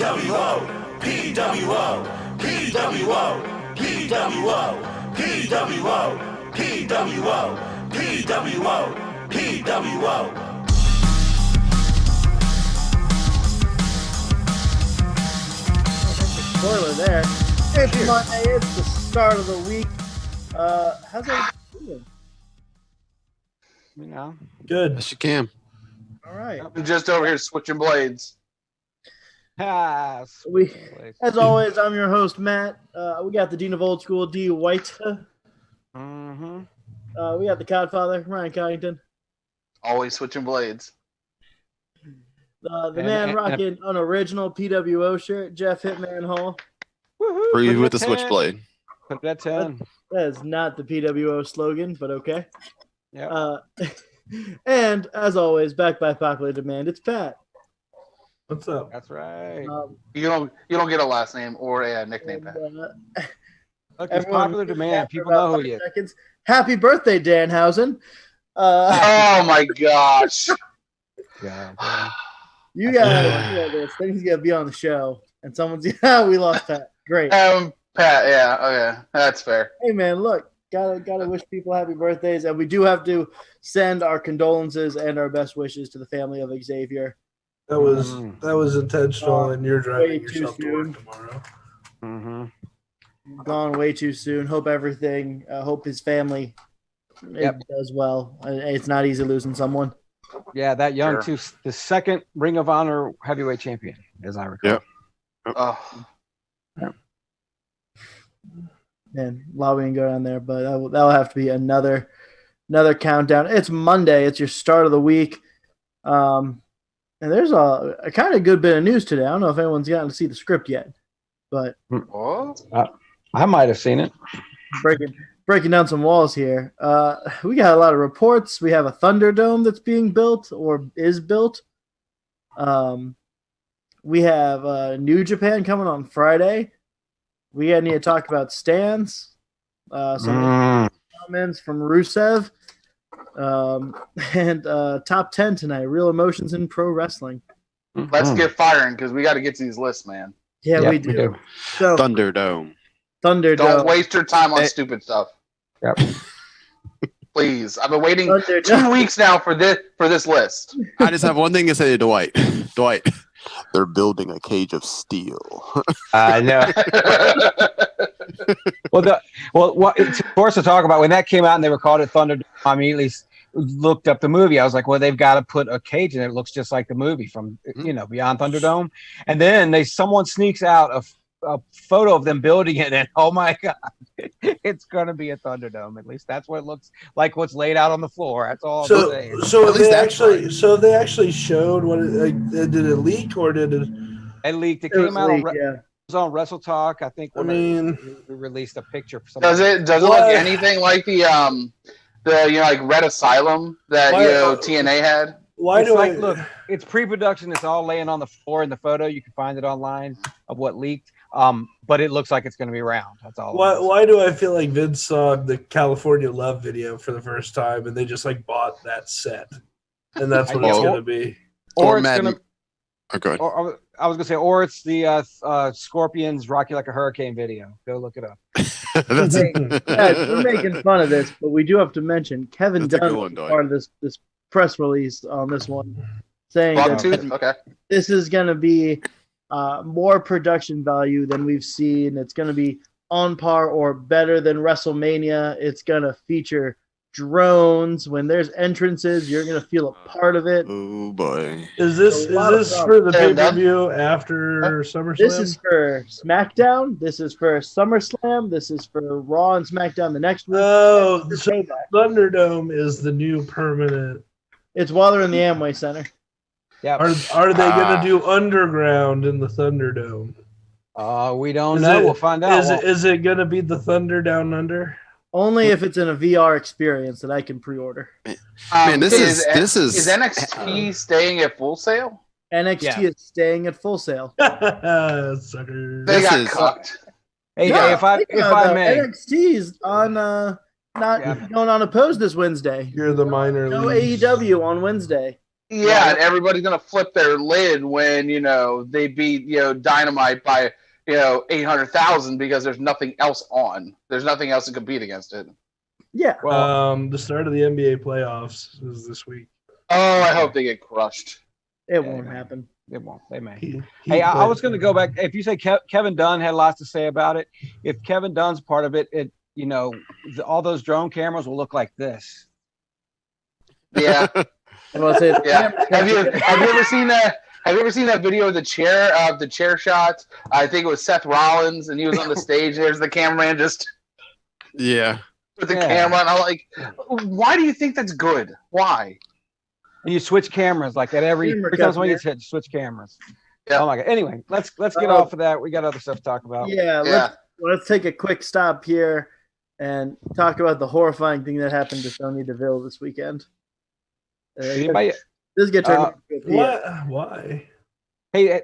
PWO, PWO, PWO, PWO, PWO, PWO, PWO, PWO. Spoiler there. It's Monday. It's the start of the week. How's everybody doing? You know, Good. Yes, you can. All right. I'm just over here switching blades. pass. We, as always, I'm your host Matt. We got the Dean of Old School, D. White. Mm-hmm. We got the Codfather, Ryan Coddington. Always switching blades. The man rocking an original PWO shirt, Jeff Hitman Hall. Woohoo! Breathe Put with the that 10. switchblade. Put that 10. That is not the PWO slogan, but okay. Yeah. And as always, back by popular demand, it's Pat. What's up? That's right. You don't get a last name or a nickname, Pat. Look, it's everyone- popular demand. after People about know who 5 you. seconds. Happy birthday, Danhausen. Oh my gosh. Yeah. You gotta this. Things gotta be on the show, and someone's we lost Pat. Great. Pat, yeah, okay. That's fair. Hey man, look, gotta wish people happy birthdays, and we do have to send our condolences and our best wishes to the family of Xavier. That was intentional, and you're way driving too yourself to soon. work tomorrow. Mm-hmm. Gone way too soon. Hope everything. Hope his family does well. It's not easy losing someone. Yeah, that young Sure. too. The second Ring of Honor heavyweight champion, as I recall. Yep. Oh, Man, a lot we can go down there, but that'll have to be another countdown. It's Monday. It's your start of the week. And there's a kind of good bit of news today. I don't know if anyone's gotten to see the script yet, but what? I might have seen it. breaking down some walls here. We got a lot of reports. We have a Thunderdome that's being built or is built. We have New Japan coming on Friday. We need to talk about stands. Some comments from Rusev. And top 10 tonight. Real emotions in pro wrestling. Let's get firing because we got to get to these lists, man. Yeah, Yep, we do. So Thunderdome. Thunderdome. Don't waste your time on stupid stuff. Yep. Please. I've been waiting Thunderdome. 2 weeks now for this list. I just have one thing to say to Dwight. Dwight, they're building a cage of steel. I know. What it's forced to talk about when that came out and they were called it Thunderdome. I immediately looked up the movie. I was like, well, they've got to put a cage in it. It looks just like the movie from Beyond Thunderdome. And then someone sneaks out a photo of them building it, and oh my god, it's gonna be a Thunderdome. At least that's what it looks like. What's laid out on the floor. That's all. I'm saying. So At least that's they actually showed what? Did it leak or did it? It leaked. It It was came out on. leaked, It was on Wrestle Talk. I think. I mean, we released a picture. For Does it look What? anything like the like Red Asylum that TNA had? why It's do like, I look, it's pre-production. It's all laying on the floor in the photo. You can find it online of what leaked. But it looks like it's going to be round. That's all. Why do I feel like Vince saw the California Love video for the first time and they just bought that set, and that's what it's Well, going to be? Or Or it's Madden. gonna. Oh, go ahead. Or I was going to say, or it's the Scorpions "Rock You Like a Hurricane" video. Go look it up. That's Hey, guys, we're making fun of this, but we do have to mention Kevin That's a good Dunn one, was Dwight. part of this press release on this one, saying Bucktooth? that Okay. this is going to be more production value than we've seen. It's going to be on par or better than WrestleMania. It's going to feature drones. When there's entrances, you're going to feel a part of it. Oh boy. Is this A lot of for the Hey, pay per view after SummerSlam? This is for SmackDown. This is for SummerSlam. This is for Raw and SmackDown the next week. Oh, It's so Payback. Thunderdome is the new permanent. It's while they're in the Amway Center. Yeah. Are they going to do underground in the Thunderdome? We don't Is know. it- We'll find out. Is it going to be the Thunder Down Under? Only if it's in a VR experience that I can pre-order. Man, this is Is NXT staying at Full Sail? NXT Yeah. is staying at Full Sale. Sucker. They This got is- cucked. Hey, Yeah, if I think if about I that. may, NXT's on not Yeah. going unopposed this Wednesday. You're the minor No leagues. AEW on Wednesday. Yeah, and everybody's gonna flip their lid when they beat Dynamite by 800,000 because there's nothing else on. There's nothing else to compete against it. Yeah. The start of the NBA playoffs is this week. Oh, I hope they get crushed. It won't happen. It won't. They may. He I was played- going to go back. If you say Kevin Dunn had lots to say about it, if Kevin Dunn's part of it, all those drone cameras will look like this. Yeah, I'm gonna say yeah. Have you ever seen that? Have you ever seen that video of the chair shots? I think it was Seth Rollins, and he was on the stage. There's the cameraman just Yeah. with the camera, and I'm like, why do you think that's good? Why? And you switch cameras like that every Camera time cut, someone man. gets hit, get cameras. Yeah. Oh my god. Anyway, let's get off of that. We got other stuff to talk about. Yeah, Yeah. let's take a quick stop here and talk about the horrifying thing that happened to Sonya Deville this weekend. Anybody? This get turned into a PA. What? Why? Hey,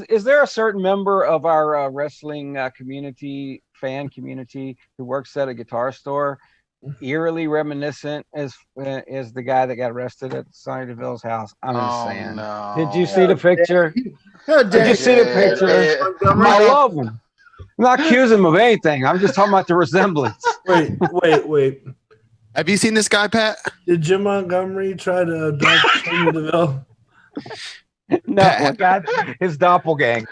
is there a certain member of our wrestling fan community who works at a guitar store, eerily reminiscent as the guy that got arrested at Sonya Deville's house? I'm just saying. No. Did you see the picture? How Did dare you see the Yeah, picture? yeah. I love him. I'm not accusing him of anything. I'm just talking about the resemblance. Wait. Have you seen this guy, Pat? Did Jim Montgomery try to abduct Sonya Deville? No, God, his doppelganger.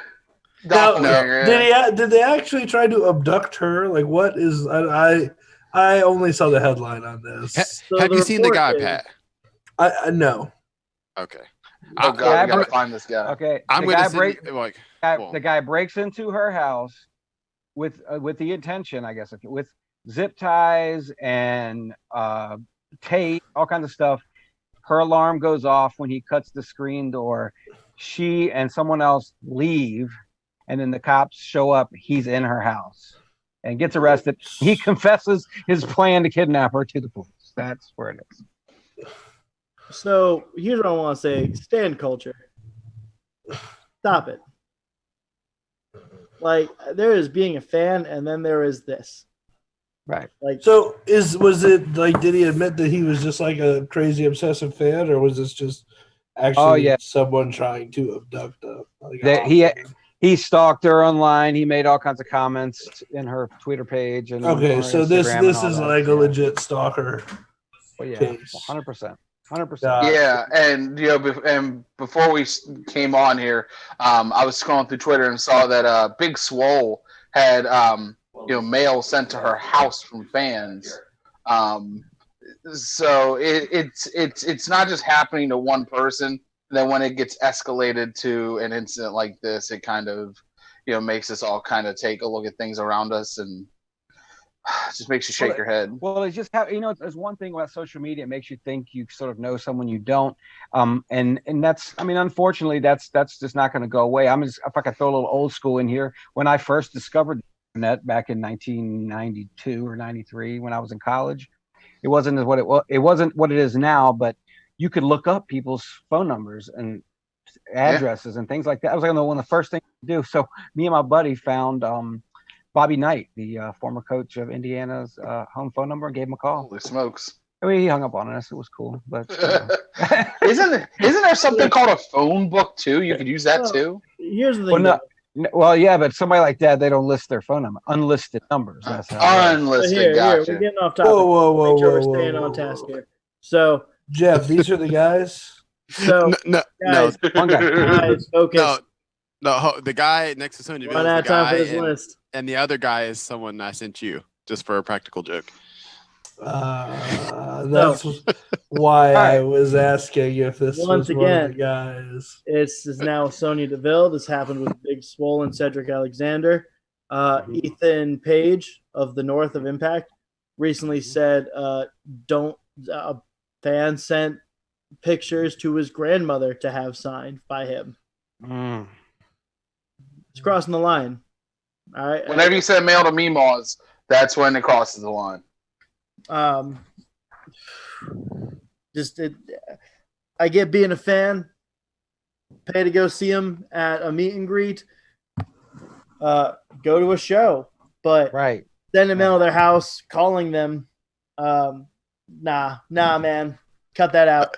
Doppelganger, yeah. Did they actually try to abduct her? Like, what is? I only saw the headline on this. So Have the you seen the guy, report is- Pat? I know. Okay. Oh God, we gotta bro- find this guy. Okay, I'm the going guy to break. Cool. The guy breaks into her house with the intention, I guess, with zip ties and tape, all kinds of stuff. Her alarm goes off when he cuts the screen door. She and someone else leave, and then the cops show up. He's in her house and gets arrested. He confesses his plan to kidnap her to the police. That's where it is. So here's what I want to say: stand culture. Stop it. Like there is being a fan, and then there is this. Right. Like So was it like? Did he admit that he was just like a crazy obsessive fan, or was this just actually someone trying to abduct a? He stalked her online. He made all kinds of comments in her Twitter page and Okay, on so Instagram this and all is that. like a legit stalker. Well, yeah, case. 100%. Yeah, and and before we came on here, I was scrolling through Twitter and saw that Big Swole had mail sent to her house from fans. So it's not just happening to one person. Then when it gets escalated to an incident like this, it kind of makes us all kind of take a look at things around us and just makes you shake your head. Well, it's just there's one thing about social media. It makes you think you sort of know someone you don't. And that's, unfortunately, that's just not going to go away. If I could throw a little old school in here, when I first discovered the internet back in 1992 or 93, when I was in college, it wasn't what it is now, but you could look up people's phone numbers and addresses and things like that. I was one of the first things to do. So me and my buddy found Bobby Knight, the former coach of Indiana's home phone number, and gave him a call. Holy smokes! He hung up on us. It was cool, but isn't there something called a phone book too? You could use that too. here's the thing. but somebody like that, they don't list their phone number, unlisted numbers. That's how Unlisted. Here, Gotcha. we're getting off topic. Whoa, Make sure whoa, we're staying whoa, on whoa, task whoa. here. So, Jeff, these are the guys. so No, guys, one guy. guys, focus. no. The guy next to Sonya Deville Run is out the of time guy, for this and, list. and the other guy is someone I sent you just for a practical joke. That's why I was asking if this Once was one of again, the guys. This is now Sonya Deville. This happened with Big Swole and Cedric Alexander. Ethan Page of the North of Impact recently said, fans sent pictures to his grandmother to have signed by him. It's crossing the line. All right. Whenever you send mail to Meemaws, that's when it crosses the line. I get being a fan, pay to go see him at a meet and greet, go to a show, but Right. send them out of their house, calling them, nah, man, cut that out.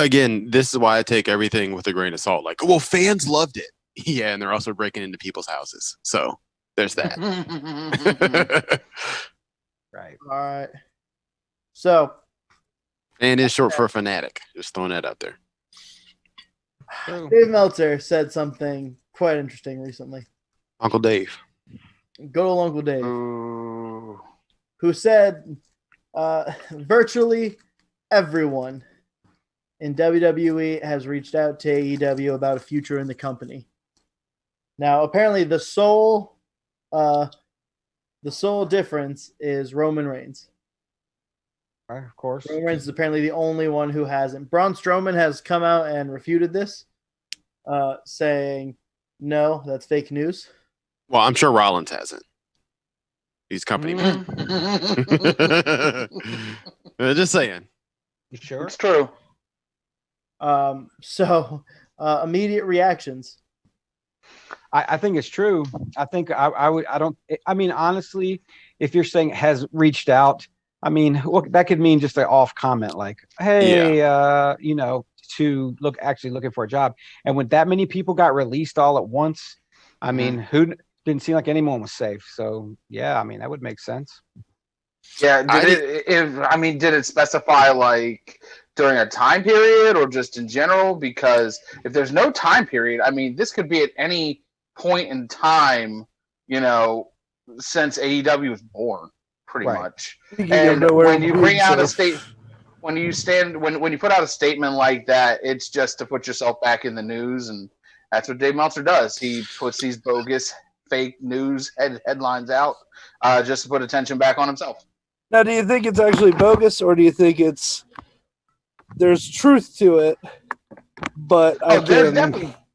again, this is why I take everything with a grain of salt. Like, well, fans loved it. Yeah, and they're also breaking into people's houses. So there's that. Right. All right. So Fan is short for a fanatic. Just throwing that out there. True. Dave Meltzer said something quite interesting recently. Uncle Dave. Good old Uncle Dave, Ooh. who said virtually everyone in WWE has reached out to AEW about a future in the company. Now, apparently, the sole difference is Roman Reigns. Right, of course. Roman Reigns is apparently the only one who hasn't. Braun Strowman has come out and refuted this, saying, "No, that's fake news." Well, I'm sure Rollins hasn't. He's company man. Just saying. You sure? It's true. So immediate reactions. I think it's true. I think I mean, honestly, if you're saying has reached out, I mean, look, that could mean just an off comment like, hey, to actually looking for a job. And when that many people got released all at once, I mean, who didn't seem like anyone was safe. So yeah, I mean, that would make sense. Yeah. Did it specify like during a time period or just in general? Because if there's no time period, I mean, this could be at any point in time, since AEW was born, pretty much. And when you bring out when you put out a statement like that, it's just to put yourself back in the news, and that's what Dave Meltzer does. He puts these bogus, fake news headlines out just to put attention back on himself. Now, do you think it's actually bogus, or do you think there's truth to it? But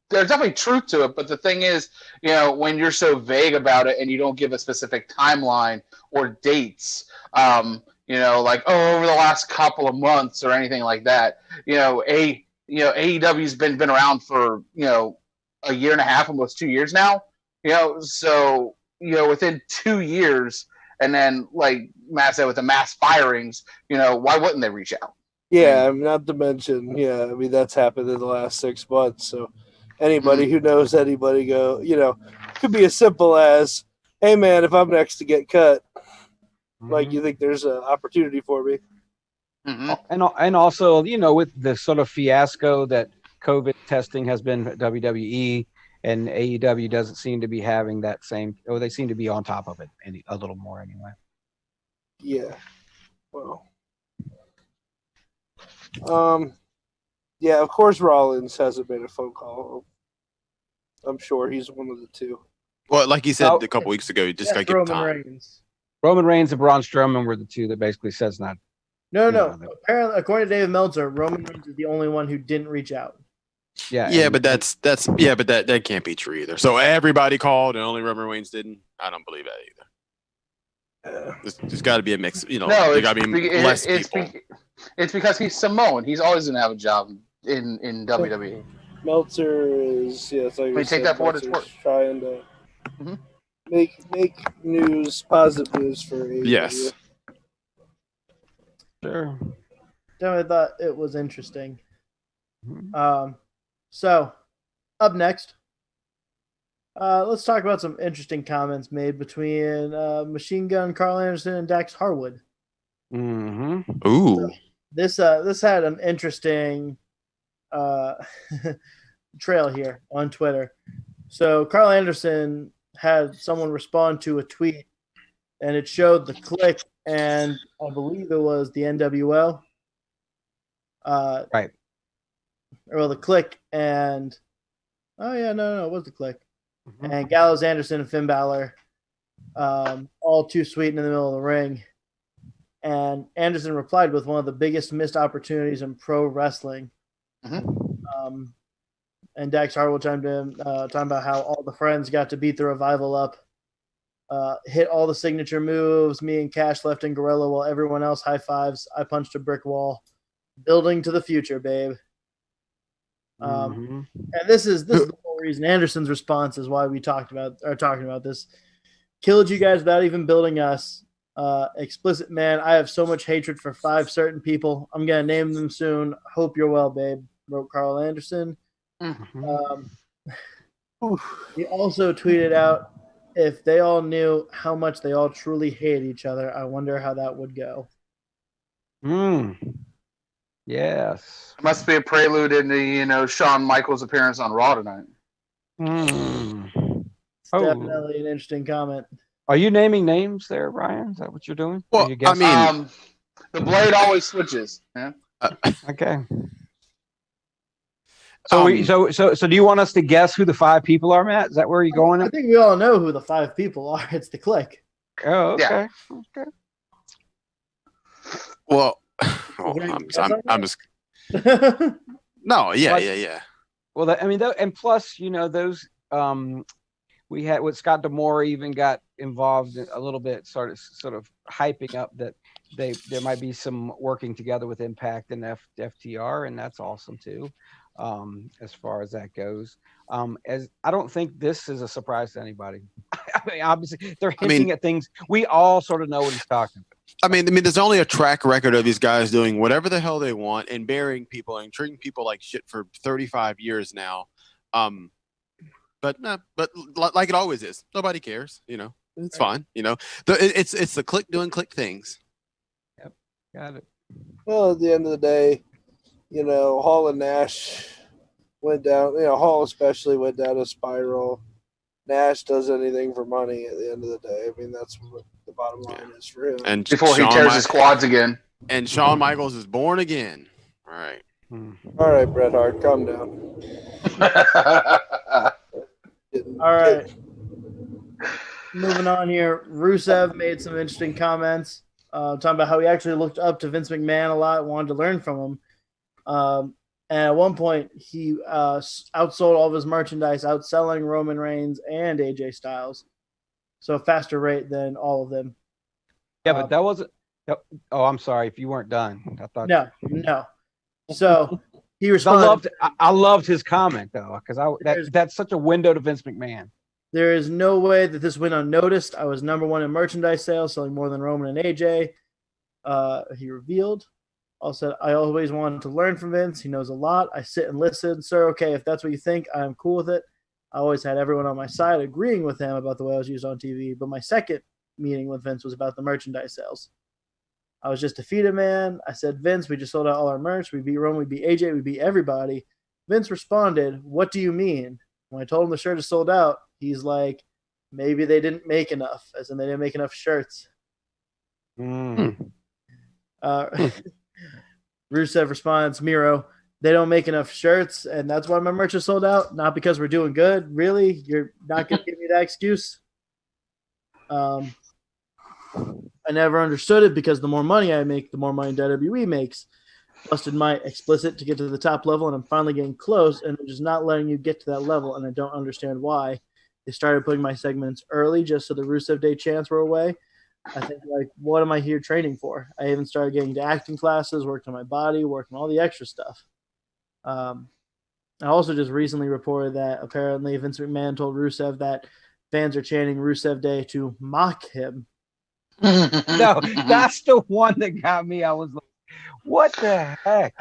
there's definitely truth to it. But the thing is, when you're so vague about it and you don't give a specific timeline or dates, like over the last couple of months or anything like that, AEW's been around for a year and a half, almost 2 years now. So within 2 years, and then like Matt said, with the mass firings, why wouldn't they reach out? Yeah, not to mention, that's happened in the last 6 months. So anybody who knows anybody could be as simple as, hey man, if I'm next to get cut, like, you think there's an opportunity for me? And also, with the sort of fiasco that COVID testing has been at WWE, and AEW doesn't seem to be having that same, or they seem to be on top of it a little more anyway. Yeah. Well. Yeah, of course Rollins hasn't made a phone call. I'm sure he's one of the two. Well, like he said a couple weeks ago, you just got to give time. Reigns. Roman Reigns and Braun Strowman were the two that basically says not. No. Apparently, according to Dave Meltzer, Roman Reigns is the only one who didn't reach out. Yeah, but that can't be true either. So everybody called and only Roman Reigns didn't. I don't believe that either. There's got to be a mix. There got to be less people. It's because he's Samoan. He's always gonna have a job in WWE. Meltzer is it's like take that for what it's worth. Trying to make news, positive news for AEW. Yes. Sure. I thought it was interesting. So, up next, let's talk about some interesting comments made between Machine Gun Carl Anderson and Dax Harwood. Ooh. So this had an interesting trail here on Twitter. So Carl Anderson had someone respond to a tweet, and it showed the Click, and I believe it was the NWO. Right. Well, the Click and it was the Click. And Gallows, Anderson, and Finn Balor, all too sweet in the middle of the ring. And Anderson replied with one of the biggest missed opportunities in pro wrestling. And Dax Harwood chimed in, talking about how all the friends got to beat the Revival up, hit all the signature moves. Me and Cash left in Gorilla while everyone else high fives. I punched a brick wall. Building to the future, babe. And this is the whole reason. Anderson's response is why we are talking about this. Killed you guys without even building us. Explicit man, I have so much hatred for 5 certain people. I'm gonna name them soon. Hope you're well, babe. Wrote Carl Anderson. He also tweeted out, if they all knew how much they all truly hate each other, I wonder how that would go. Yes. It must be a prelude into, Shawn Michaels' appearance on Raw tonight. Definitely an interesting comment. Are you naming names there, Ryan? Is that what you're doing? Well, I mean, the blade always switches. Yeah. Okay. So do you want us to guess who the 5 people are, Matt? Is that where you're going? I think we all know who the 5 people are. It's the Click. Oh, okay. Yeah. Okay. Well, I'm just no, yeah. Well, and plus, those we had with Scott D'Amore even got involved a little bit, sort of hyping up that there might be some working together with Impact and FTR, and that's awesome too. As far as that goes, as I don't think this is a surprise to anybody. I mean, obviously they're hinting at things we all sort of know what he's talking about. I mean, there's only a track record of these guys doing whatever the hell they want and burying people and treating people like shit for 35 years now. But like it always is, nobody cares. It's fine. It's the Click doing Click things. Yep, got it. Well, at the end of the day, Hall and Nash went down. Hall especially went down a spiral. Nash does anything for money at the end of the day. I mean, that's what the bottom line is for him. And before he tears his quads again. And Shawn Michaels is born again. All right. All right, Bret Hart, calm down. All right. Moving on here. Rusev made some interesting comments talking about how he actually looked up to Vince McMahon a lot, wanted to learn from him. And at one point, he outsold all of his merchandise, outselling Roman Reigns and AJ Styles. So a faster rate than all of them. Yeah, but that wasn't. Oh, I'm sorry if you weren't done. I thought no. So he responded. I loved his comment though, because that's such a window to Vince McMahon. There is no way that this went unnoticed. I was number 1 in merchandise sales, selling more than Roman and AJ. He revealed. Also, I always wanted to learn from Vince. He knows a lot. I sit and listen. Sir, okay, if that's what you think, I'm cool with it. I always had everyone on my side agreeing with him about the way I was used on TV. But my second meeting with Vince was about the merchandise sales. I was just a feeder man. I said, Vince, we just sold out all our merch. We beat Roman, we beat AJ, we beat everybody. Vince responded, what do you mean? When I told him the shirt is sold out, he's like, maybe they didn't make enough, as in they didn't make enough shirts. Rusev responds, Miro, they don't make enough shirts, and that's why my merch is sold out. Not because we're doing good. Really? You're not going to give me that excuse? I never understood it because the more money I make, the more money WWE makes. Busted my explicit to get to the top level, and I'm finally getting close, and they're just not letting you get to that level, and I don't understand why. They started putting my segments early just so the Rusev Day chants were away. I think, what am I here training for? I even started getting to acting classes, worked on my body, worked on all the extra stuff. I also just recently reported that apparently Vince McMahon told Rusev that fans are chanting Rusev Day to mock him. No, that's the one that got me. I was like, what the heck?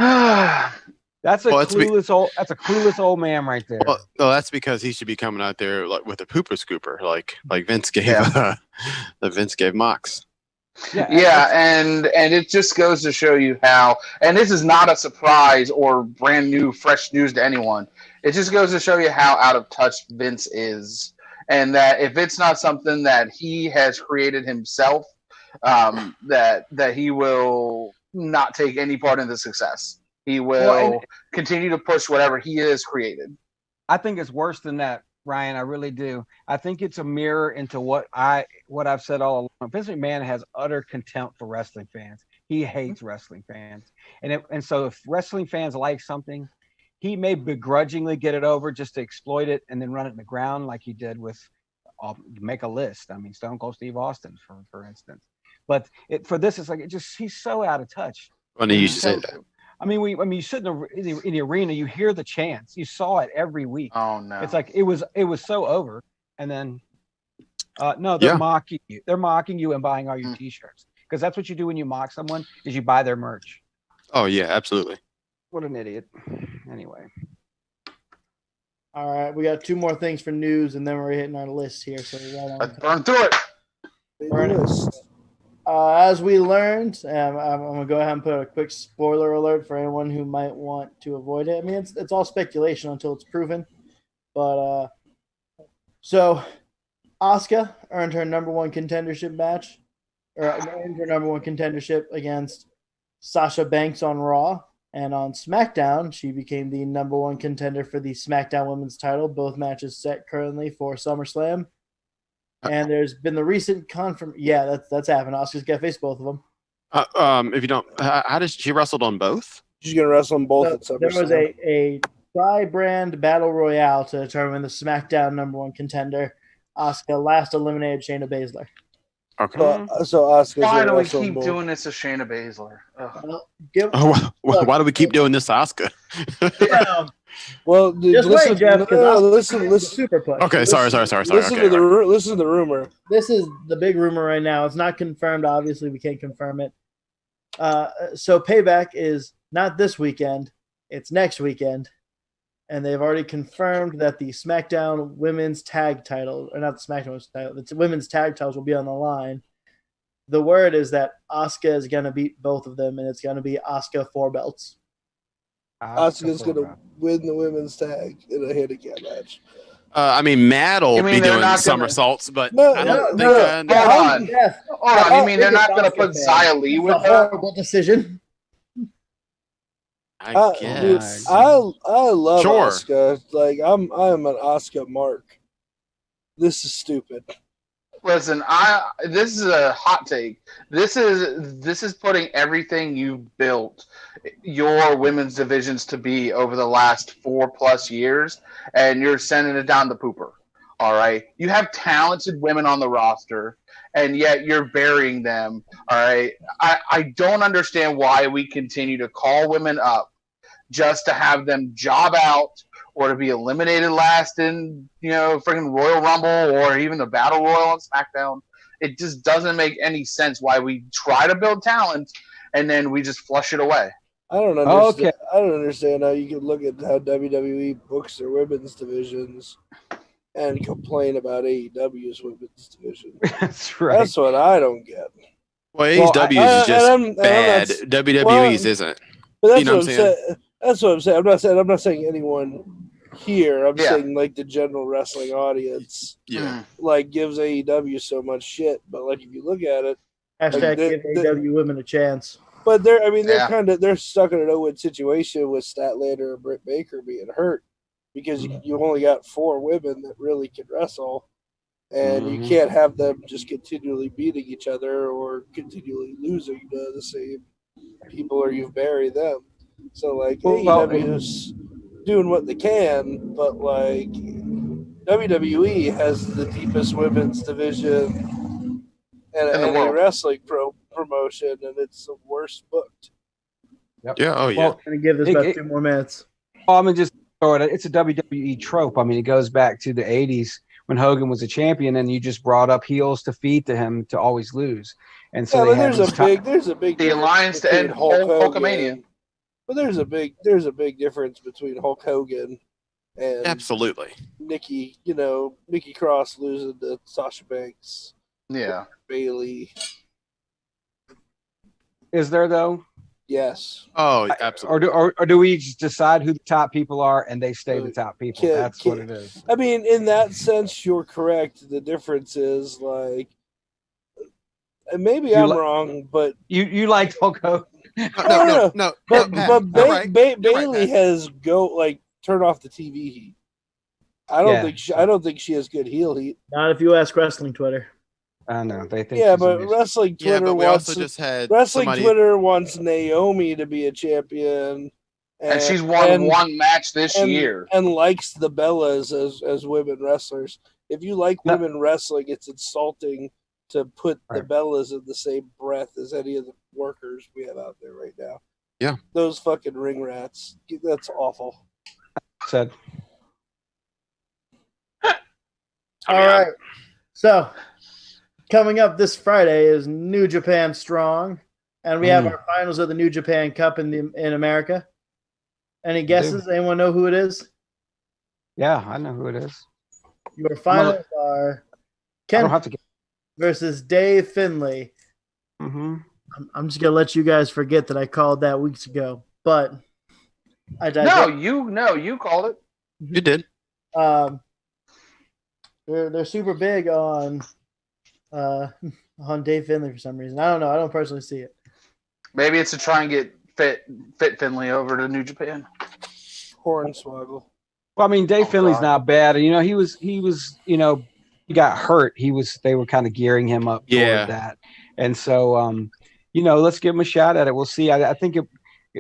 That's a clueless old man right there. Well, no, that's because he should be coming out there with a pooper scooper, like Vince gave that Vince gave Mox. Yeah, and it just goes to show you how, and this is not a surprise or brand new, fresh news to anyone. It just goes to show you how out of touch Vince is, and that if it's not something that he has created himself, that he will not take any part in the success. He will continue to push whatever he has created. I think it's worse than that, Ryan. I really do. I think it's a mirror into what I've said all along. Vince McMahon has utter contempt for wrestling fans. He hates wrestling fans. And so if wrestling fans like something, he may begrudgingly get it over just to exploit it and then run it in the ground like he did with make a list. I mean, Stone Cold Steve Austin, for instance. But for this, it's like he's so out of touch. Funny you should say that. I mean, you sit in the arena, you hear the chants, you saw it every week. Oh no! It's like it was so over, and then No, they're Yeah. mocking you. They're mocking you and buying all your T-shirts because that's what you do when you mock someone is you buy their merch. Oh yeah, absolutely. What an idiot. Anyway, All right, we got 2 more things for news, and then we're hitting our list here. So Let's burn through it. Burn it. List. As we learned, I'm gonna go ahead and put a quick spoiler alert for anyone who might want to avoid it. I mean, it's all speculation until it's proven. But so Asuka earned her number 1 contendership match, or earned her number 1 contendership against Sasha Banks on Raw, and on SmackDown she became the number 1 contender for the SmackDown Women's title. Both matches set currently for SummerSlam. And there's been the recent Yeah, that's happened. Asuka's got to face both of them. If you don't, how does she wrestled on both? She's gonna wrestle them both at So SummerSlam. there was a tri-brand battle royale to determine the SmackDown number 1 contender. Asuka last eliminated Shayna Baszler. Okay. So Asuka's Why gonna do we wrestle them keep both. doing this to Shayna Baszler? Ugh. Well, Why do we keep doing this to Asuka? Well, dude, just listen, wait, Jeff. no, Because listen. super push. Okay, sorry. Listen Okay, to the listen to the rumor. This is the big rumor right now. It's not confirmed. Obviously, we can't confirm it. So Payback is not this weekend. It's next weekend. And they've already confirmed that the SmackDown Women's Tag title, or not the SmackDown Women's title, the Women's Tag titles will be on the line. The word is that Asuka is going to beat both of them, and it's going to be Asuka 4 belts. Asuka's gonna win the women's tag in a handicap match. I mean, Matt will You mean be they're doing not gonna- somersaults, but No, I no, don't no. think. Hold on. Yes. Hold on. You mean they're not going to Asuka put fan. Xia Li It's with a her? horrible decision. I Dude, guess. I love Sure. Asuka. Like I'm an Asuka mark. This is stupid. Listen, this is a hot take. This is putting everything you've built your women's divisions to be over the last 4+ years, and you're sending it down the pooper. All right, you have talented women on the roster, and yet you're burying them. All right, I don't understand why we continue to call women up just to have them job out or to be eliminated last in, freaking Royal Rumble or even the Battle Royal on SmackDown. It just doesn't make any sense why we try to build talent and then we just flush it away. I don't understand. Okay. I don't understand how you can look at how WWE books their women's divisions and complain about AEW's women's division. That's right. That's what I don't get. Well, Well, AEW's I- is just and I'm bad. not- WWE's well, isn't. But that's You know what what I'm I'm saying. That's what I'm saying. I'm not saying anyone here. I'm Yeah. saying like the general wrestling audience Yeah. like gives AEW so much shit. But like if you look at it, Hashtag the- give the- AEW women a chance. but they're Yeah. they're stuck in an no-win situation with Statlander and Britt Baker being hurt because you only got 4 women that really can wrestle, and you Mhm. can't have them just continually beating each other or continually losing to the same people, or you bury them. So like Well, AEW's doing what they can, but like WWE has the deepest women's division and In the any world. wrestling promotion, and it's the worst booked. Yeah. Oh yeah. Well, I'm going to give this about 2 more minutes. I'm gonna just throw it. It's a WWE trope. I mean, it goes back to the '80s when Hogan was a champion, and you just brought up heels to feed to him to always lose. And so Yeah, they but had there's these a big The difference alliance to between end Hulkamania. But there's a big difference between Hulk Hogan and Absolutely. Nikki Cross losing to Sasha Banks, Yeah. Bailey. Is there though, Yes. Oh, absolutely. or do we just decide who the top people are and they stay the top people? Can't- That's what it is. I mean, in that sense, you're correct. The difference is like, and maybe You I'm li- wrong, but You liked Hulk Hogan? No. but Pat, but you're right. You're right, Bailey Pat. has turned off the TV heat. I don't think she has good heel heat. Not if you ask wrestling Twitter. I know they think. Yeah, she's but amazing. wrestling Yeah, Twitter but we wants also just had wrestling somebody. Twitter wants Naomi to be a champion, And she's won one match this and, year. and likes the Bellas as women wrestlers. If you like No. women wrestling, it's insulting to put the Right. Bellas in the same breath as any of the workers we have out there right now. Yeah. Those fucking ring rats. That's awful. Said All right. So, coming up this Friday is New Japan Strong, and we have our finals of the New Japan Cup in America. Any guesses? Anyone know who it is? Yeah, I know who it is. Your finals are I don't Ken have to get. versus Dave Finlay. Mm-hmm. I'm just gonna let you guys forget that I called that weeks ago, but I No, digress. you called it. You did. They're super big on Dave Finlay for some reason. I don't know. I don't personally see it. Maybe it's to try and get Fit Finlay over to New Japan. Hornswoggle. Well, I mean, Dave Oh, Finley's God. not bad. You know, he was, you know, he got hurt. They were kind of gearing him up Yeah. toward that. And so, you know, let's give him a shot at it. We'll see. I think it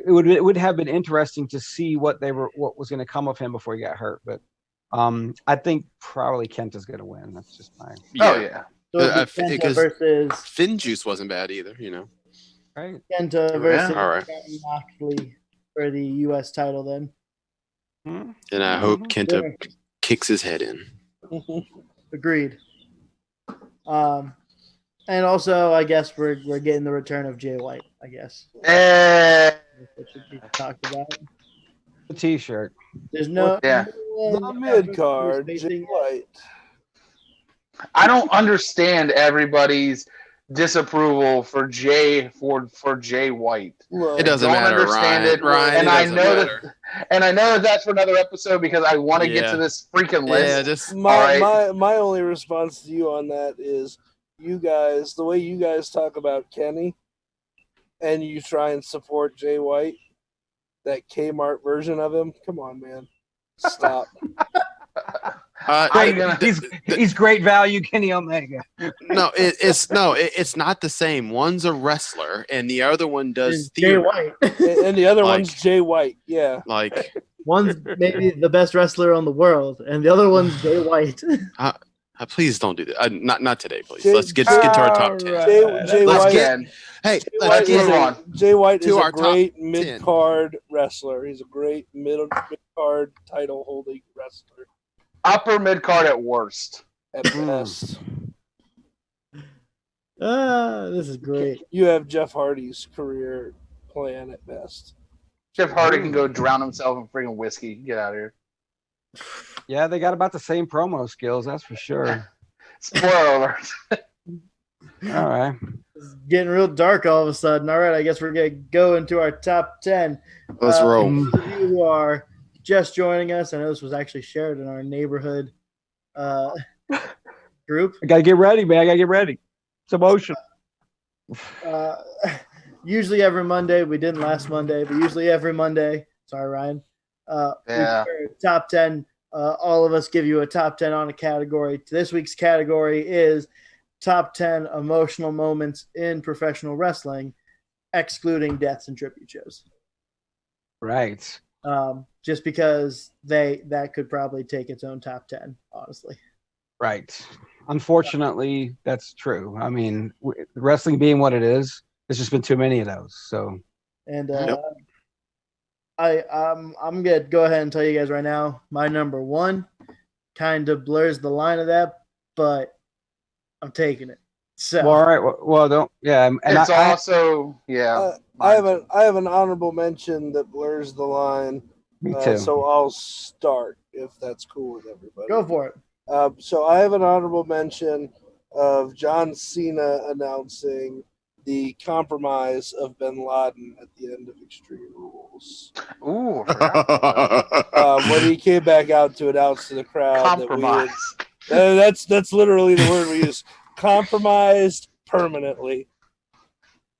would have been interesting to see what was going to come of him before he got hurt. But I think probably Kenta's going to win. That's just my Oh yeah. So it'd be Kenta because versus Finn Juice wasn't bad either, you know. right. Kenta versus All right. Jon Moxley for the U.S. title. Then And I hope Kenta Sure. kicks his head in. Agreed. And also, I guess we're getting the return of Jay White. I guess Eh, that should be talked about. The T-shirt. There's no Yeah. no The one mid card, who's Jay facing- White. I don't understand everybody's disapproval for Jay White. Look, It doesn't Don't matter, understand Ryan. it, Ryan, and it I doesn't know matter. And I know that's for another episode because I want to get Yeah. to this freaking list. Yeah, just my, Alright. my only response to you on that is you guys, the way you guys talk about Kenny and you try and support Jay White, that Kmart version of him, come on, man. Stop. I'm gonna- He's great value, Kenny Omega. it's not the same. One's a wrestler and the other one does is Jay theater. White. And the other Like- one's Jay White. Yeah. Like One's maybe the best wrestler on the world, and the other one's Jay White. please don't do that. Not today, please. Jay- Let's get to our top 10. Alright. Jay Let's White, get- Again, Hey, Jay let's White let's get is move a- on. Jay White To is our a top great 10. mid-card wrestler. He's a great mid-card title-holding wrestler upper mid card at worst. at best. This is great. You have Jeff Hardy's career plan at best. Jeff Hardy can go drown himself in freaking whiskey. Get out of here. Yeah, they got about the same promo skills, that's for sure. Spoiler alert. All right. It's getting real dark all of a sudden. All right, I guess we're gonna go into our top 10. Let's roll. For those of you who are just joining us, I know this was actually shared in our neighborhood group. I gotta get ready, man. I gotta get ready. It's emotional. Usually every Monday, we didn't last Monday, but usually every Monday. Sorry, Ryan. Yeah. We do top 10. All of us give you a top 10 on a category. This week's category is top 10 emotional moments in professional wrestling, excluding deaths and tribute shows. Right. Just because that could probably take its own top 10, honestly. Right. Unfortunately, that's true. I mean, wrestling being what it is, there's just been too many of those. So, And Yep. I'm gonna go ahead and tell you guys right now, my number one kind of blurs the line of that, but I'm taking it. So well, all right. Well, don't. Yeah. And It's I, also I have an honorable mention that blurs the line. me too. So I'll start if that's cool with everybody. go for it. So I have an honorable mention of John Cena announcing the compromise of Bin Laden at the end of Extreme Rules. ooh, I forgot about that. When he came back out to announce to the crowd Compromise. that's literally the word we use. Compromised permanently.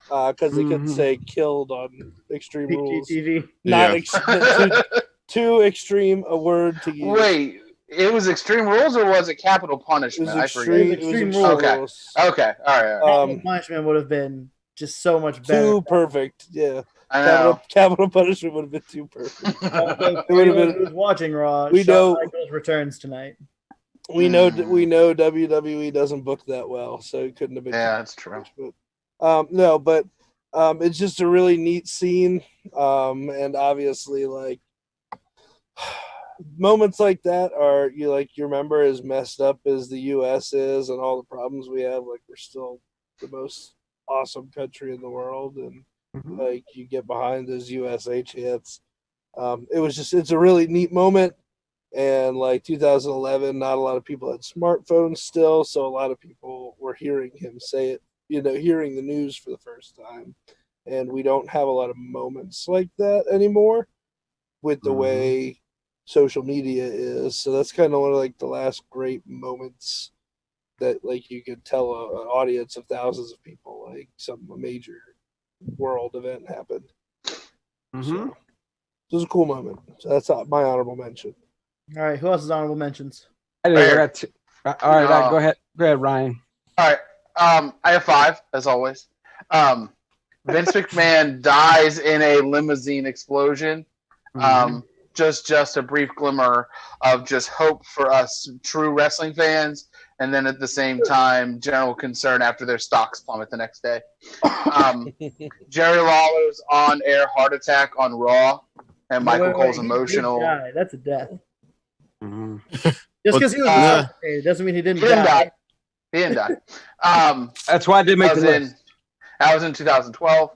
Because they couldn't Mhm. say killed on Extreme Rules. PGTV. Not Yeah. too extreme a word to use. Wait, it was Extreme Rules or was it Capital It Punishment? was I extreme. forget. It was Extreme extreme Rules. Okay. rules. Okay, all right. Punishment would have been just so much better. Too perfect. Yeah. I know. Capital punishment would have been too perfect. For would have anyone been- who's watching Raw, We Shawn know- Michaels returns tonight. We know WWE doesn't book that well, so it couldn't have been. Yeah, that's true. No, but it's just a really neat scene, and obviously, like, moments like that are you remember as messed up as the U.S. is and all the problems we have. Like we're still the most awesome country in the world, and like you get behind those USA chants. It's a really neat moment. And like 2011, not a lot of people had smartphones still, so a lot of people were hearing him say it, hearing the news for the first time. And we don't have a lot of moments like that anymore with the way social media is. So that's kind of one of like the last great moments that like you could tell an audience of thousands of people like a major world event happened. So it was a cool moment. So that's my honorable mention. All right, who else is honorable mentions? I got two. All right, go ahead. Go ahead, Ryan. All right. I have 5, as always. Vince McMahon dies in a limousine explosion. Just a brief glimmer of just hope for us true wrestling fans, and then at the same time, general concern after their stocks plummet the next day. Jerry Lawler's on-air heart attack on Raw, and Michael Cole's emotional. That's a death. Just because he was it doesn't mean he didn't die. He didn't die. That's why I did make the list. That was in 2012.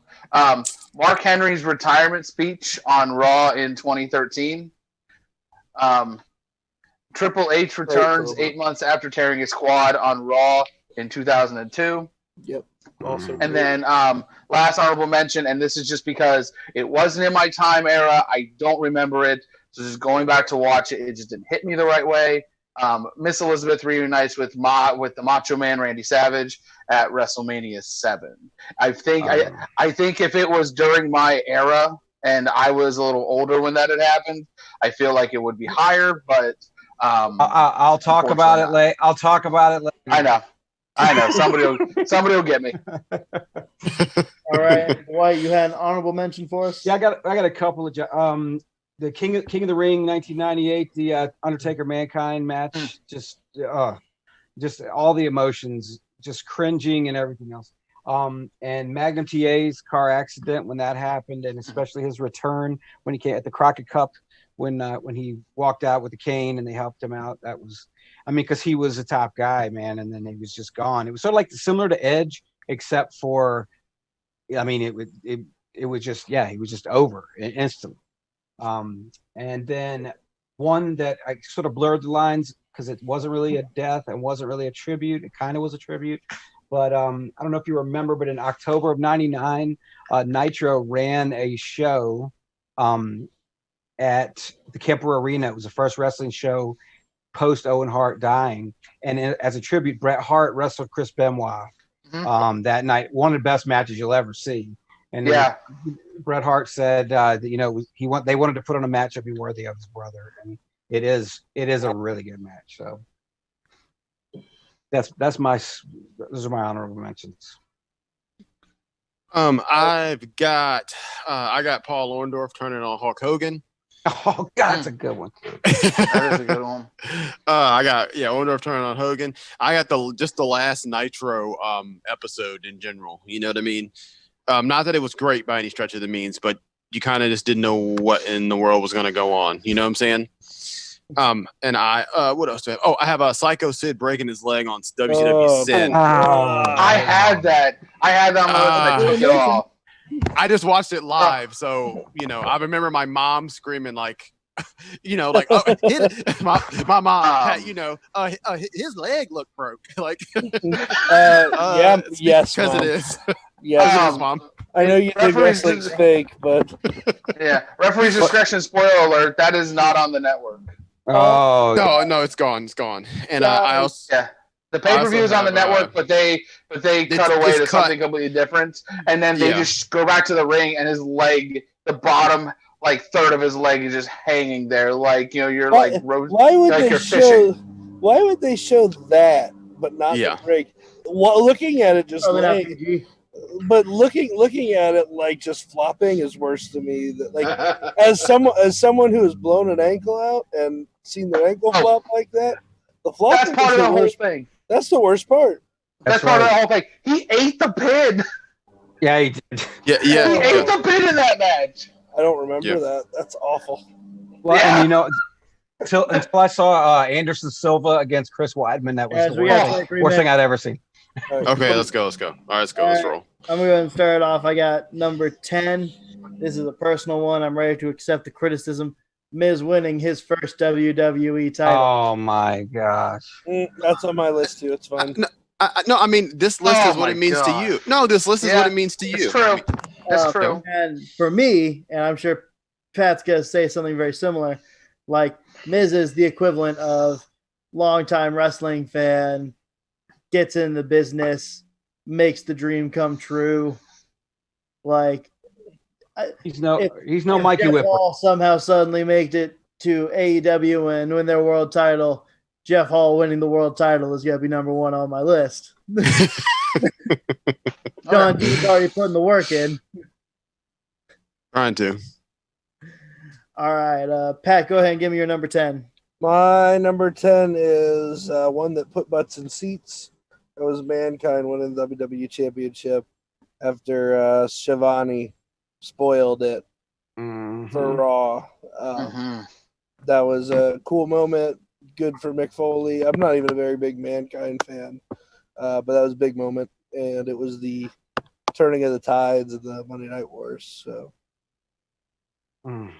Mark Henry's retirement speech on Raw in 2013. Triple H returns 8 months after tearing his quad on Raw in 2002. Yep. Also and then last honorable mention, and this is just because it wasn't in my time era. I don't remember it. So just going back to watch it, it just didn't hit me the right way. Miss Elizabeth reunites with the Macho Man Randy Savage at WrestleMania 7. I think if it was during my era and I was a little older when that had happened, I feel like it would be higher. But I'll talk about it later. I'll talk about it later. I know. Somebody will get me. All right, Dwight, you had an honorable mention for us? Yeah, I got a couple of the King of the Ring 1998, the Undertaker Mankind match, just all the emotions, just cringing and everything else. And Magnum TA's car accident when that happened, and especially his return when he came at the Crockett Cup when he walked out with the cane and they helped him out. That was, because he was a top guy, man, and then he was just gone. It was sort of like similar to Edge, except for, it was just, he was just over instantly. And then one that I sort of blurred the lines because it wasn't really a death and wasn't really a tribute. It kind of was a tribute, but I don't know if you remember, but in October of '99, Nitro ran a show at the Kemper Arena. It was the first wrestling show post Owen Hart dying, and as a tribute, Bret Hart wrestled Chris Benoit that night. One of the best matches you'll ever see. And Bret Hart said that they wanted to put on a match to be worthy of his brother, and it is a really good match. So those are my honorable mentions. I got Paul Orndorff turning on Hulk Hogan. Oh God, that's a good one. That is a good one. I got Orndorff turning on Hogan. I got the last Nitro episode in general. You know what I mean? Not that it was great by any stretch of the means, but you kind of just didn't know what in the world was going to go on. You know what I'm saying? And what else do I have? Oh, I have Psycho Sid breaking his leg on WCW Sin. I had that on my list and I took it off. I just watched it live, so I remember my mom screaming like, my mom, his leg looked broke, like, yes, because it is. Yes, Mom. I know you think wrestling's fake, but referee's discretion. Spoiler alert: that is not on the network. Oh no, it's gone. And I also the pay-per-view is on the network, but they cut away to something completely different, and then they just go back to the ring, and his leg, the bottom third of his leg, is just hanging there, you're why would like they you're show? fishing. Why would they show that, but not the break? Looking at it, just but looking at it just flopping is worse to me. That as someone who has blown an ankle out and seen their ankle flop like that, the flopping that's part is of the the whole worst thing. That's the worst part. That's part of the whole thing. He ate the pin. Yeah, he did. He ate the pin in that match. I don't remember that. That's awful. Well, and until I saw Anderson Silva against Chris Weidman. That was Guys, the we got 23 worst thing minutes. I'd ever seen. Okay, let's go. All right, let's go. Let's roll. I'm going to start off. I got number 10. This is a personal one. I'm ready to accept the criticism. Miz winning his first WWE title. Oh my gosh! That's on my list too. It's fine. No, I mean this list Oh is what my it means God. to you. No, this list is Yeah, what it means to you. It's true. It's Uh, true. And for me, and I'm sure Pat's going to say something very similar, like Miz is the equivalent of longtime wrestling fan, gets in the business, makes the dream come true. Like, He's no if Mikey Jeff Whipper. Hall somehow suddenly made it to AEW and win their world title, Jeff Hall winning the world title is going to be number one on my list. John D's already putting the work in. Trying to. All right, Pat, go ahead and give me your number 10. My number 10 is one that put butts in seats. It was Mankind winning the WWE Championship after Shivani spoiled it for Raw. Mhm. That was a cool moment. Good for Mick Foley. I'm not even a very big Mankind fan, but that was a big moment. And it was the turning of the tides of the Monday Night Wars. So Mm.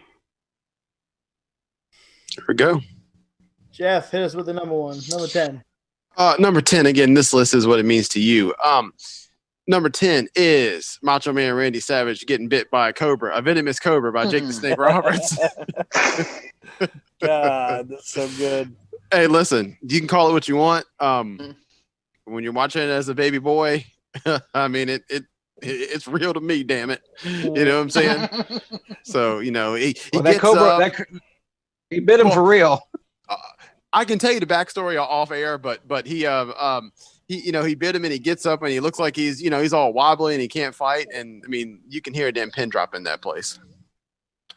Here we go. Jeff, hit us with the number one, number 10. Number 10, again, this list is what it means to you. Number 10 is Macho Man Randy Savage getting bit by a cobra, a venomous cobra by Jake the Snake Roberts. God, that's so good. Hey, listen, you can call it what you want. When you're watching it as a baby boy, I mean, it's real to me, damn it. You know what I'm saying? So, he Well, gets that cobra, he bit him for real. I can tell you the backstory off air, but he bit him and he gets up and he looks like he's all wobbly and he can't fight. And I mean, you can hear a damn pin drop in that place.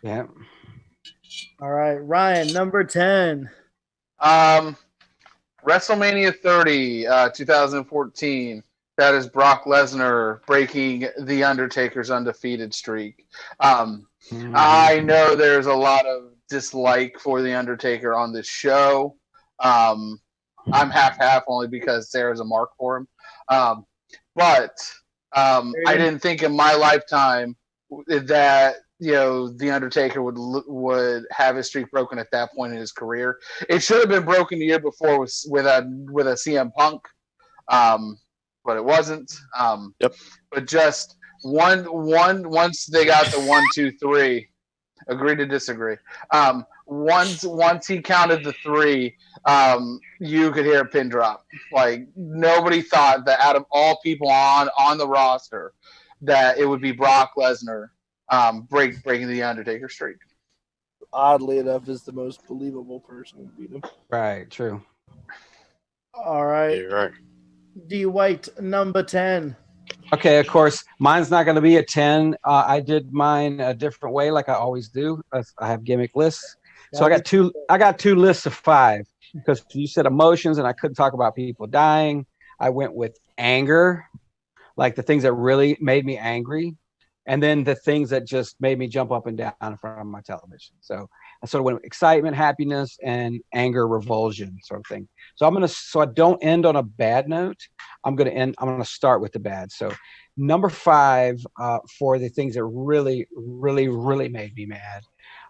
Yeah. All right, Ryan, number 10. WrestleMania 30, 2014. That is Brock Lesnar breaking The Undertaker's undefeated streak. I know there's a lot of dislike for The Undertaker on this show. I'm half only because Sarah's a mark for him. But I didn't think in my lifetime that The Undertaker would have his streak broken at that point in his career. It should have been broken the year before with a CM Punk, but it wasn't. Yep. But just once they got the 1, 2, 3, agree to disagree. Once he counted the 3, you could hear a pin drop. Like nobody thought that out of all people on the roster, that it would be Brock Lesnar breaking the Undertaker streak. Oddly enough, is the most believable person who beat him. Right. True. All right, You're right. D. White, number 10. Okay, of course, mine's not going to be a 10. I did mine a different way, like I always do. I have gimmick lists, so I got two lists of 5 because you said emotions, and I couldn't talk about people dying. I went with anger, like the things that really made me angry, and then the things that just made me jump up and down in front of my television. So I sort of went with excitement, happiness, and anger, revulsion, sort of thing. So so I don't end on a bad note. I'm going to start with the bad. So number 5 for the things that really, really, really made me mad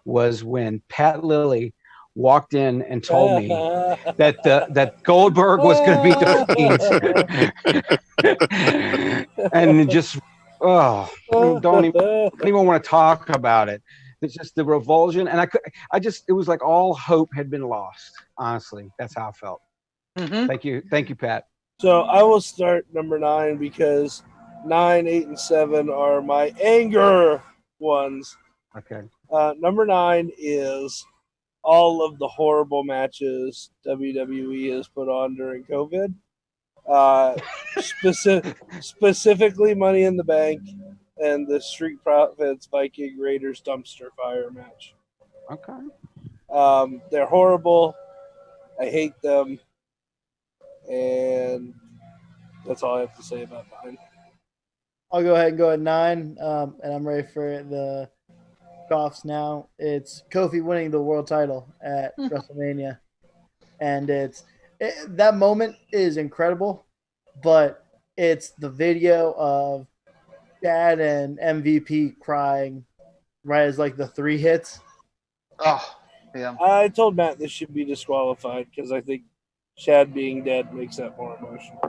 was when Pat Lilly walked in and told me that Goldberg was going to be defeated. And just, don't even want to talk about it. It's just the revulsion. And it was like all hope had been lost. Honestly, that's how I felt. Mm-hmm. Thank you, Pat. So I will start number 9 because 9, 8, and 7 are my anger ones. Okay. Number 9 is all of the horrible matches WWE has put on during COVID. Specifically Money in the Bank and the Street Profits Viking Raiders dumpster fire match. Okay. They're horrible. I hate them. And that's all I have to say about mine. I'll go ahead and go at 9, and I'm ready for the coughs now. It's Kofi winning the world title at WrestleMania, and that moment is incredible, but it's the video of Chad and MVP crying right as like the 3 hits. Oh, yeah. I told Matt this should be disqualified because I think Chad being dead makes that more emotional.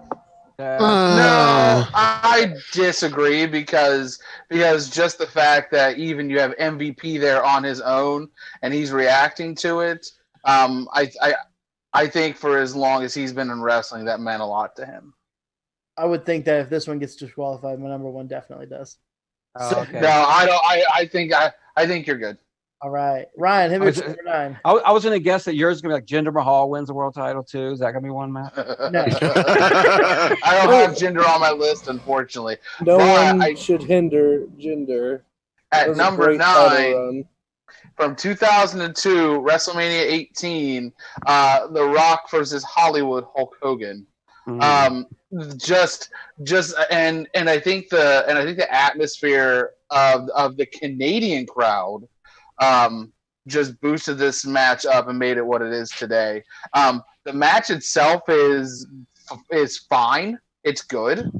No, I disagree because just the fact that even you have MVP there on his own and he's reacting to it, I think for as long as he's been in wrestling, that meant a lot to him. I would think that if this one gets disqualified, my number 1 definitely does. Oh, okay. No, I don't. I think you're good. All right, Ryan, hit me with number 9. I was going to guess that yours is going to be like Jinder Mahal wins the world title too. Is that going to be one, Matt? No. I don't have Jinder on my list, unfortunately. No But one should hinder Jinder. That At was a number great title 9, run. from 2002, WrestleMania 18, The Rock versus Hollywood Hulk Hogan. Just and I think the atmosphere of the Canadian crowd just boosted this match up and made it what it is today. The match itself is fine. It's good.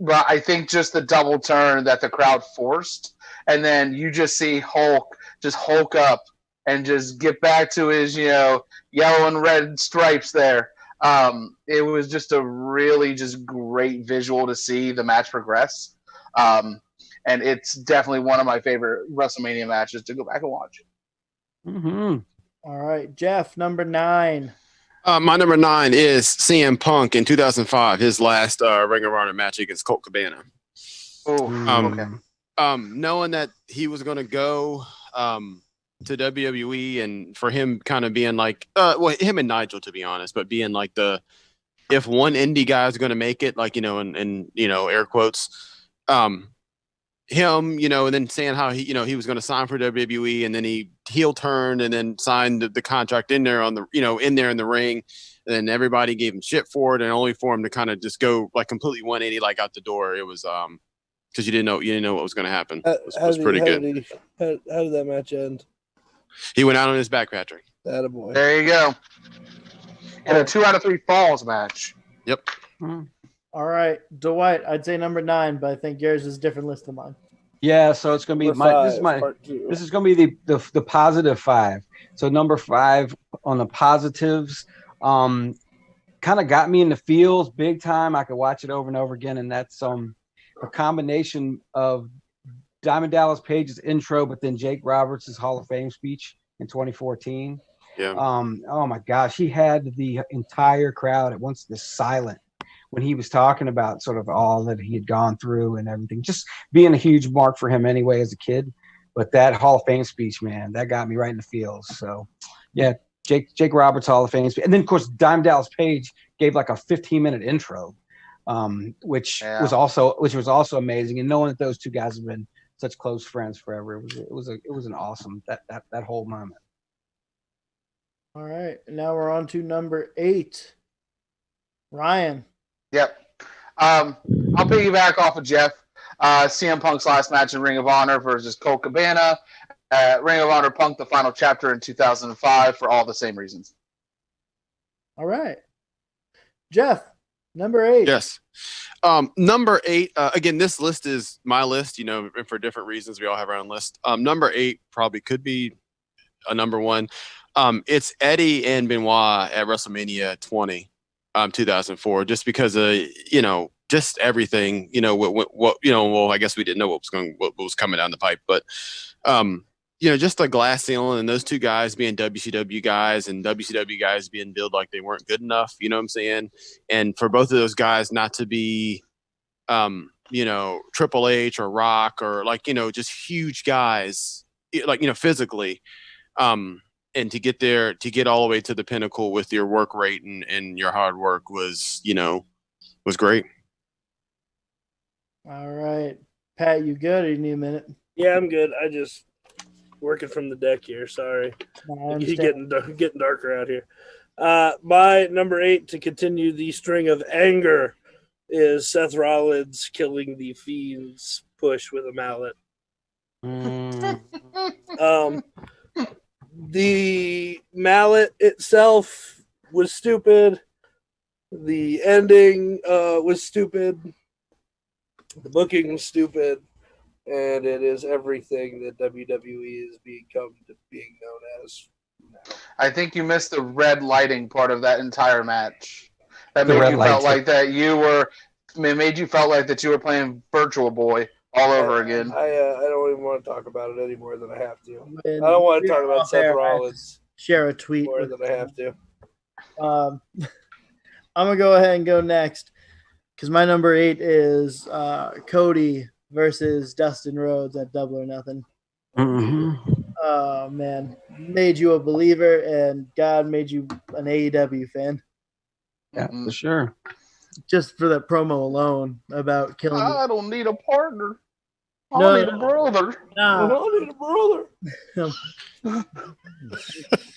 But I think just the double turn that the crowd forced, and then you just see Hulk just Hulk up and just get back to his, yellow and red stripes there. It was just a really just great visual to see the match progress. And it's definitely one of my favorite WrestleMania matches to go back and watch. Mm-hmm. All right, Jeff, number 9. My number 9 is CM Punk in 2005, his last Ring of Honor match against Colt Cabana. Oh, okay. Knowing that he was going to go to WWE, and for him kind of being like, him and Nigel, to be honest, but being like if one indie guy is going to make it, like, in air quotes, him, and then saying how he was going to sign for WWE, and then he heel turned and then signed the contract in there in the ring, and then everybody gave him shit for it, and only for him to kind of just go like completely 180, like out the door. It was because you didn't know what was going to happen. It was pretty good. How did that match end? He went out on his back, Patrick. Attaboy. There you go. And a 2 out of 3 falls match. Yep. All right, Dwight, I'd say number 9, but I think yours is a different list than mine. Yeah, so it's going to be this is going to be the positive 5. So number 5 on the positives, kind of got me in the feels big time. I could watch it over and over again, and that's a combination of Diamond Dallas Page's intro, but then Jake Roberts' Hall of Fame speech in 2014. Yeah. Oh my gosh, he had the entire crowd at once just silent when he was talking about sort of all that he had gone through and everything, just being a huge mark for him anyway as a kid. But that Hall of Fame speech, man, that got me right in the feels. So yeah, Jake Roberts Hall of Fame speech. And then of course Diamond Dallas Page gave like a 15-minute intro, which was also amazing. And knowing that those two guys have been such close friends forever, it was an awesome that whole moment. All right, now we're on to number 8. Ryan. Yep. I'll piggyback off of Jeff. CM Punk's last match in Ring of Honor versus Colt Cabana. Ring of Honor Punk, the final chapter in 2005 for all the same reasons. All right. Jeff, number 8. Yes. Number 8, again, this list is my list, for different reasons. We all have our own list. Number 8 probably could be a number 1. It's Eddie and Benoit at WrestleMania 20, 2004, just because of, just everything, well, I guess we didn't know what was coming down the pipe, but, just the glass ceiling and those two guys being WCW guys and WCW guys being billed like they weren't good enough, you know what I'm saying? And for both of those guys not to be, Triple H or Rock or just huge guys, physically, and to get there, to get all the way to the pinnacle with your work rate and your hard work was great. All right. Pat, you good or you need a minute? Yeah, I'm good. I just working from the deck here. Sorry. He's getting darker out here. My number 8 to continue the string of anger is Seth Rollins killing the Fiend's push with a mallet. Mm. The mallet itself was stupid. The ending was stupid. The booking was stupid. And it is everything that WWE has become to being known as. I think you missed the red lighting part of that entire match. That The made red you felt lights. like that you were. It made you felt like that you were playing Virtual Boy all over again. I don't even want to talk about it any more than I have to. When I don't want to we're talk about off Seth air, I Rollins share a tweet. more with- than I have to. I'm gonna go ahead and go next because my number 8 is Cody versus Dustin Rhodes at Double or Nothing. Mhm. Oh man, made you a believer, and God made you an AEW fan Yeah, Mhm. for sure. just for that promo alone about killing. I don't need a partner. I No, need a brother. I Nah, don't need a brother.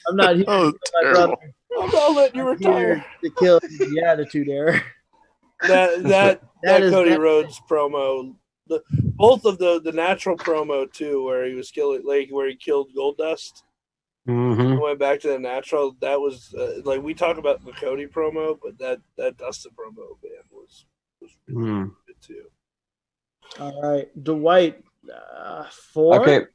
I'm not here. Oh, to kill my terrible. brother. I'm not letting you I'm here retire. to kill the Attitude Era. That That is Cody that- Rhodes promo, both of the natural promo too, where he was killing where he killed Goldust. Mhm. Went back to the natural. That was like we talk about the Cody promo, but that Dustin promo man was really Mm. good too. All right, Dwight, 4. Okay.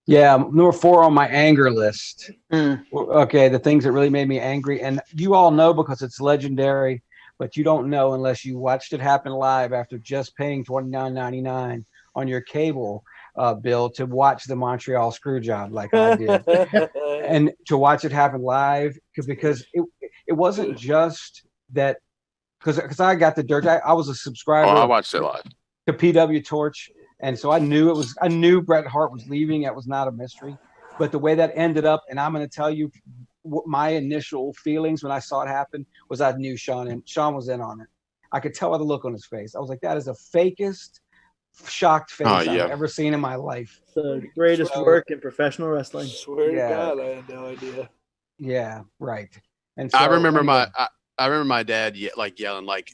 Yeah, number 4 on my anger list. Mm. Okay, the things that really made me angry, and you all know because it's legendary, but you don't know unless you watched it happen live after just paying $29.99 on your cable bill to watch the Montreal Screwjob like I did, and to watch it happen live because it wasn't just that because I got the dirt. I was a Oh, subscriber I watched it live. to PW Torch, and so I knew Bret Hart was leaving. That was not a mystery, but the way that ended up, and I'm going to tell you what my initial feelings when I saw it happen was I knew Sean, and Sean was in on it. I could tell by the look on his face. I was like, that is the fakest, shocked face Oh, yeah. I've ever seen in my life. The greatest Well, work in professional wrestling. Swear Yeah. to God, I had no idea. Yeah, right. And I so, remember anyway, I remember my dad yelling like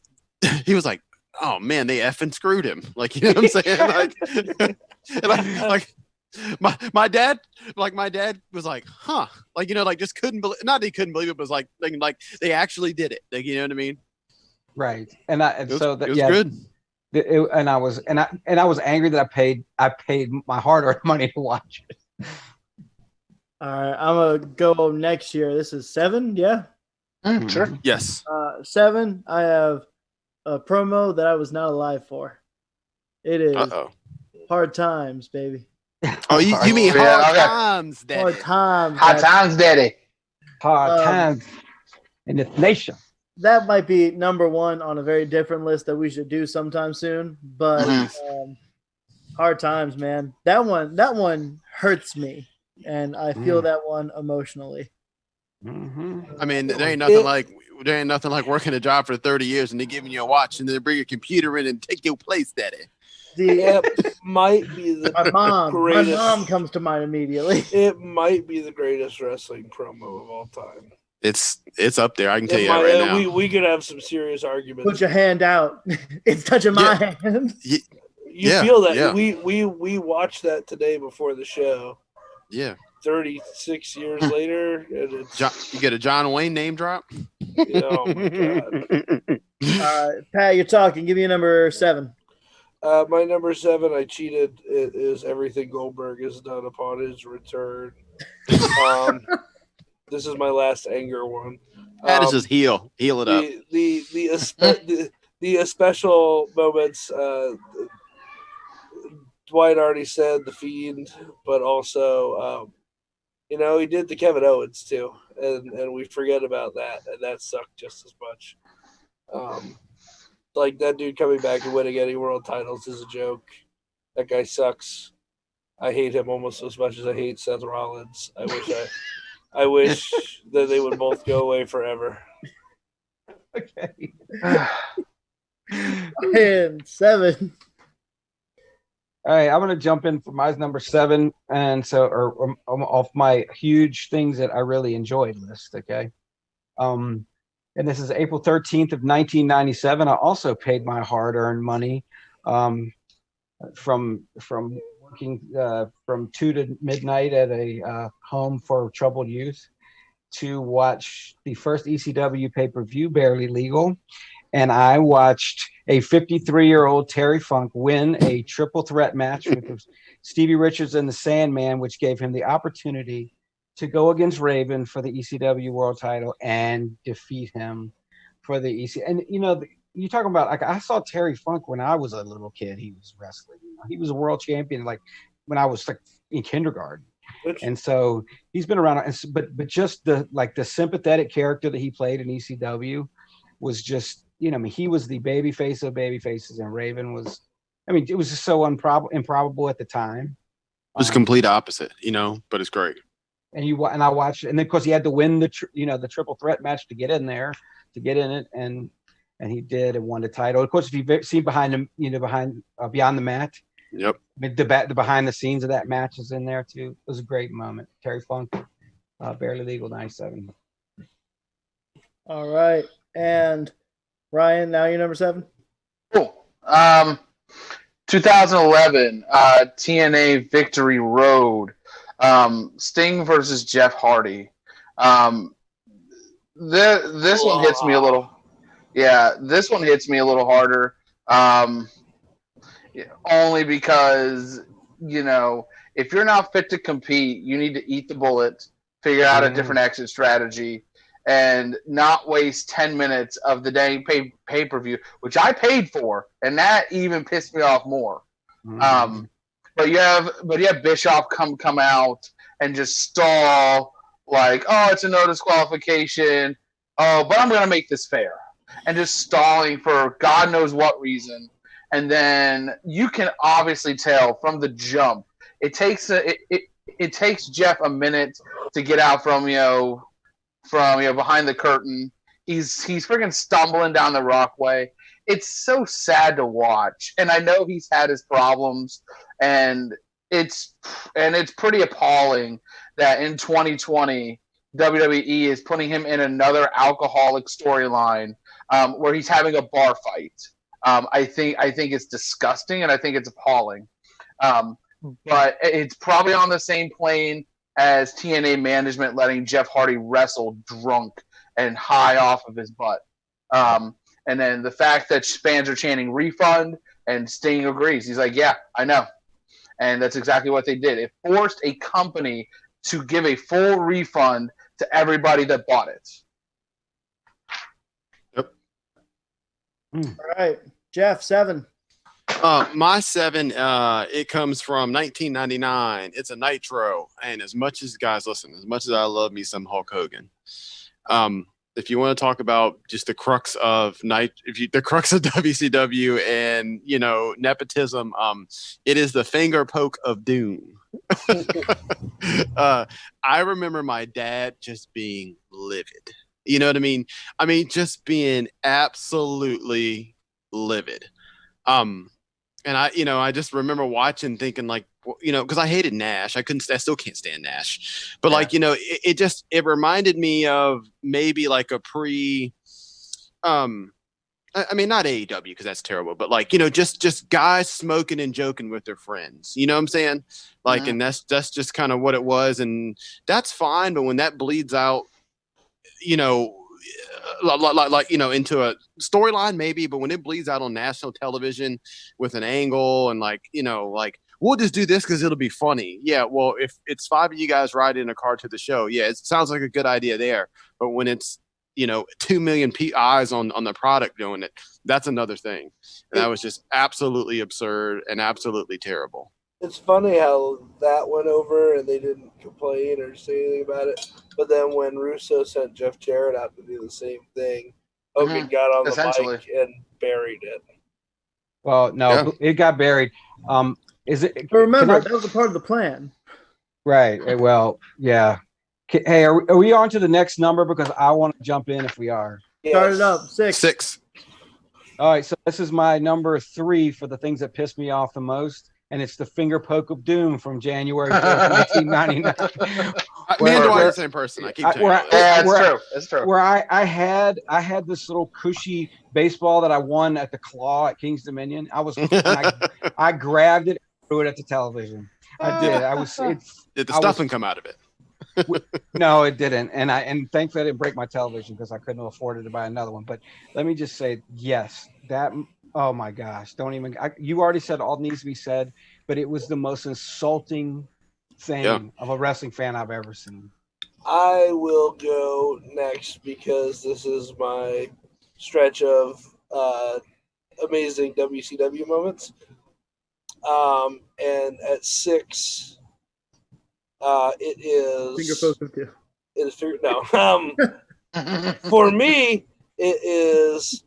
he was like, "Oh man, they effing screwed him!" Like you know what I'm saying? Like my dad was like, "Huh?" Like like just couldn't believe. Not that he couldn't believe it, but was like they actually did it. Like you know what I mean? right. It was, So it that was yeah, good. and I was angry that I paid my hard-earned money to watch it. All right, I'm gonna go next year. This is 7, yeah. Sure. Yes. 7. I have a promo that I was not alive for. It is Oh. Hard Times, baby. Oh, you mean Yeah, hard okay. times, Hard Daddy? Times. Hot that- times, daddy. Hard Um, times in this nation. That might be number 1 on a very different list that we should do sometime soon. But Hard Times, man. That one hurts me, and I feel that one emotionally. I mean, there ain't nothing like working a job for 30 years and they giving you a watch and then bring your computer in and take your place, Daddy. The Might be the my greatest. mom comes to mind immediately. It might be the greatest wrestling promo of all time. It's up there. I can tell you It that might- right now. we could have some serious arguments. Put your hand out. It's touching my hand. You Yeah, feel that yeah. we watched that today before the show. Yeah. 36 years later, and it's You get a John Wayne name drop? oh my god. Pat, you're talking. Give me a number 7. My number 7, I cheated. It is everything Goldberg has done upon his return. This is my last anger one. That is just heal it up. The special moments. Dwight already said the Fiend, but also, he did the Kevin Owens too, and we forget about that, and that sucked just as much. Like that dude coming back and winning any world titles is a joke. That guy sucks. I hate him almost as much as I hate Seth Rollins. I wish that they would both go away forever. Okay. And 7. All right, I'm going to jump in for my number 7, and so off my huge things that I really enjoyed list. Okay, and this is April 13th of 1997. I also paid my hard-earned money from working from 2 to midnight at a home for troubled youth to watch the first ECW pay-per-view, Barely Legal. And I watched a 53-year-old Terry Funk win a triple threat match with Stevie Richards and the Sandman, which gave him the opportunity to go against Raven for the ECW world title and defeat him for the EC. And, you know, you talking about, like, I saw Terry Funk when I was a little kid. He was wrestling. You know? He was a world champion, like, when I was, like, in kindergarten. And so he's been around, but just the sympathetic character that he played in ECW was just, you know, I mean, he was the baby face of baby faces, and Raven was, I mean, it was just so improbable at the time. It was complete opposite, you know, but it's great. And I watched, and then of course he had to win the triple threat match to get in there, to get in it, and he did and won the title. Of course, if you've seen behind him, you know, beyond the mat. Yep. I mean, the behind the scenes of that match is in there too. It was a great moment. Terry Funk, Barely Legal 97. All right. And Ryan, now you're number 7. Cool. 2011, TNA Victory Road, Sting versus Jeff Hardy. This one hits me a little. Yeah, this one hits me a little harder. Only because, you know, if you're not fit to compete, you need to eat the bullet, figure out a different exit strategy, and not waste 10 minutes of the dang pay-per-view, which I paid for, and that even pissed me off more. But you have Bischoff come out and just stall, like, oh, it's a no disqualification. Oh, but I'm going to make this fair. And just stalling for God knows what reason. And then you can obviously tell from the jump, it takes Jeff a minute to get out from behind the curtain. He's freaking stumbling down the Rockway. It's so sad to watch, and I know he's had his problems, and it's pretty appalling that in 2020 WWE is putting him in another alcoholic storyline where he's having a bar fight. I think it's disgusting, and I think it's appalling. But it's probably on the same plane as TNA management letting Jeff Hardy wrestle drunk and high off of his butt. And then the fact that fans are chanting refund and Sting agrees. He's like, yeah, I know. And that's exactly what they did. It forced a company to give a full refund to everybody that bought it. Yep. All right. Jeff, 7. My 7, it comes from 1999. It's a Nitro, and as much as guys listen, as much as I love me some Hulk Hogan, if you want to talk about just the crux of the crux of WCW and, you know, nepotism, it is the finger poke of doom. I remember my dad just being livid. You know what I mean? I mean, just being absolutely livid. And I just remember watching, thinking, like, you know, because I hated Nash. I still can't stand Nash. But, like, you know, it reminded me of maybe like a I mean, not AEW, because that's terrible, but, like, you know, just guys smoking and joking with their friends. You know what I'm saying? Like, and that's just kind of what it was. And that's fine. But when that bleeds out, you know, like you know, into a storyline maybe, but when it bleeds out on national television with an angle and, like, you know, like, we'll just do this because it'll be funny. Yeah, well, if it's 5 of you guys riding in a car to the show, yeah, it sounds like a good idea there. But when it's, you know, 2 million eyes on the product doing it, that's another thing. And that was just absolutely absurd and absolutely terrible. It's funny how that went over and they didn't complain or say anything about it. But then when Russo sent Jeff Jarrett out to do the same thing, Hogan got on the mic and buried it. Well, no, it got buried. Is it? But remember, that was a part of the plan. Right. Well, yeah. Hey, are we on to the next number? Because I want to jump in if we are. Yes. Start it up. 6. All right. So this is my number 3 for the things that piss me off the most. And it's the finger poke of doom from January 4th, 1999. Me and Dwight are the same person. I keep telling you. Yeah, it's true. Where I had this little cushy baseball that I won at the Claw at King's Dominion. I grabbed it threw it at the television. I did. I was. Did the I was- stuffing come out of it? No, it didn't. And thankfully I didn't break my television because I couldn't afford it to buy another one. But let me just say, yes, that. Oh my gosh! Don't even. You already said all needs to be said, but it was the most insulting thing of a wrestling fan I've ever seen. I will go next because this is my stretch of amazing WCW moments. And at 6, it Finger is. poke of two. It is no. For me, it is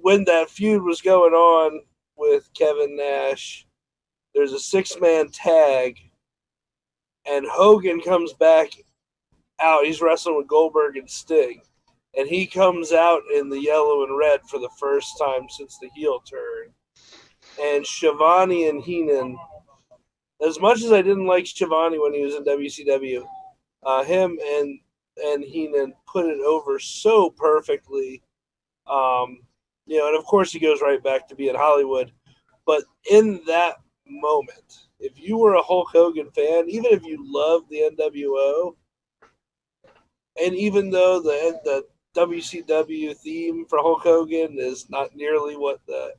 when that feud was going on with Kevin Nash. There's a 6-man tag, and Hogan comes back out. He's wrestling with Goldberg and Sting, and he comes out in the yellow and red for the first time since the heel turn. And Shivani and Heenan, as much as I didn't like Shivani when he was in WCW, him and Heenan put it over so perfectly. And of course he goes right back to being Hollywood. But in that moment, if you were a Hulk Hogan fan, even if you loved the NWO, and even though the WCW theme for Hulk Hogan is not nearly what the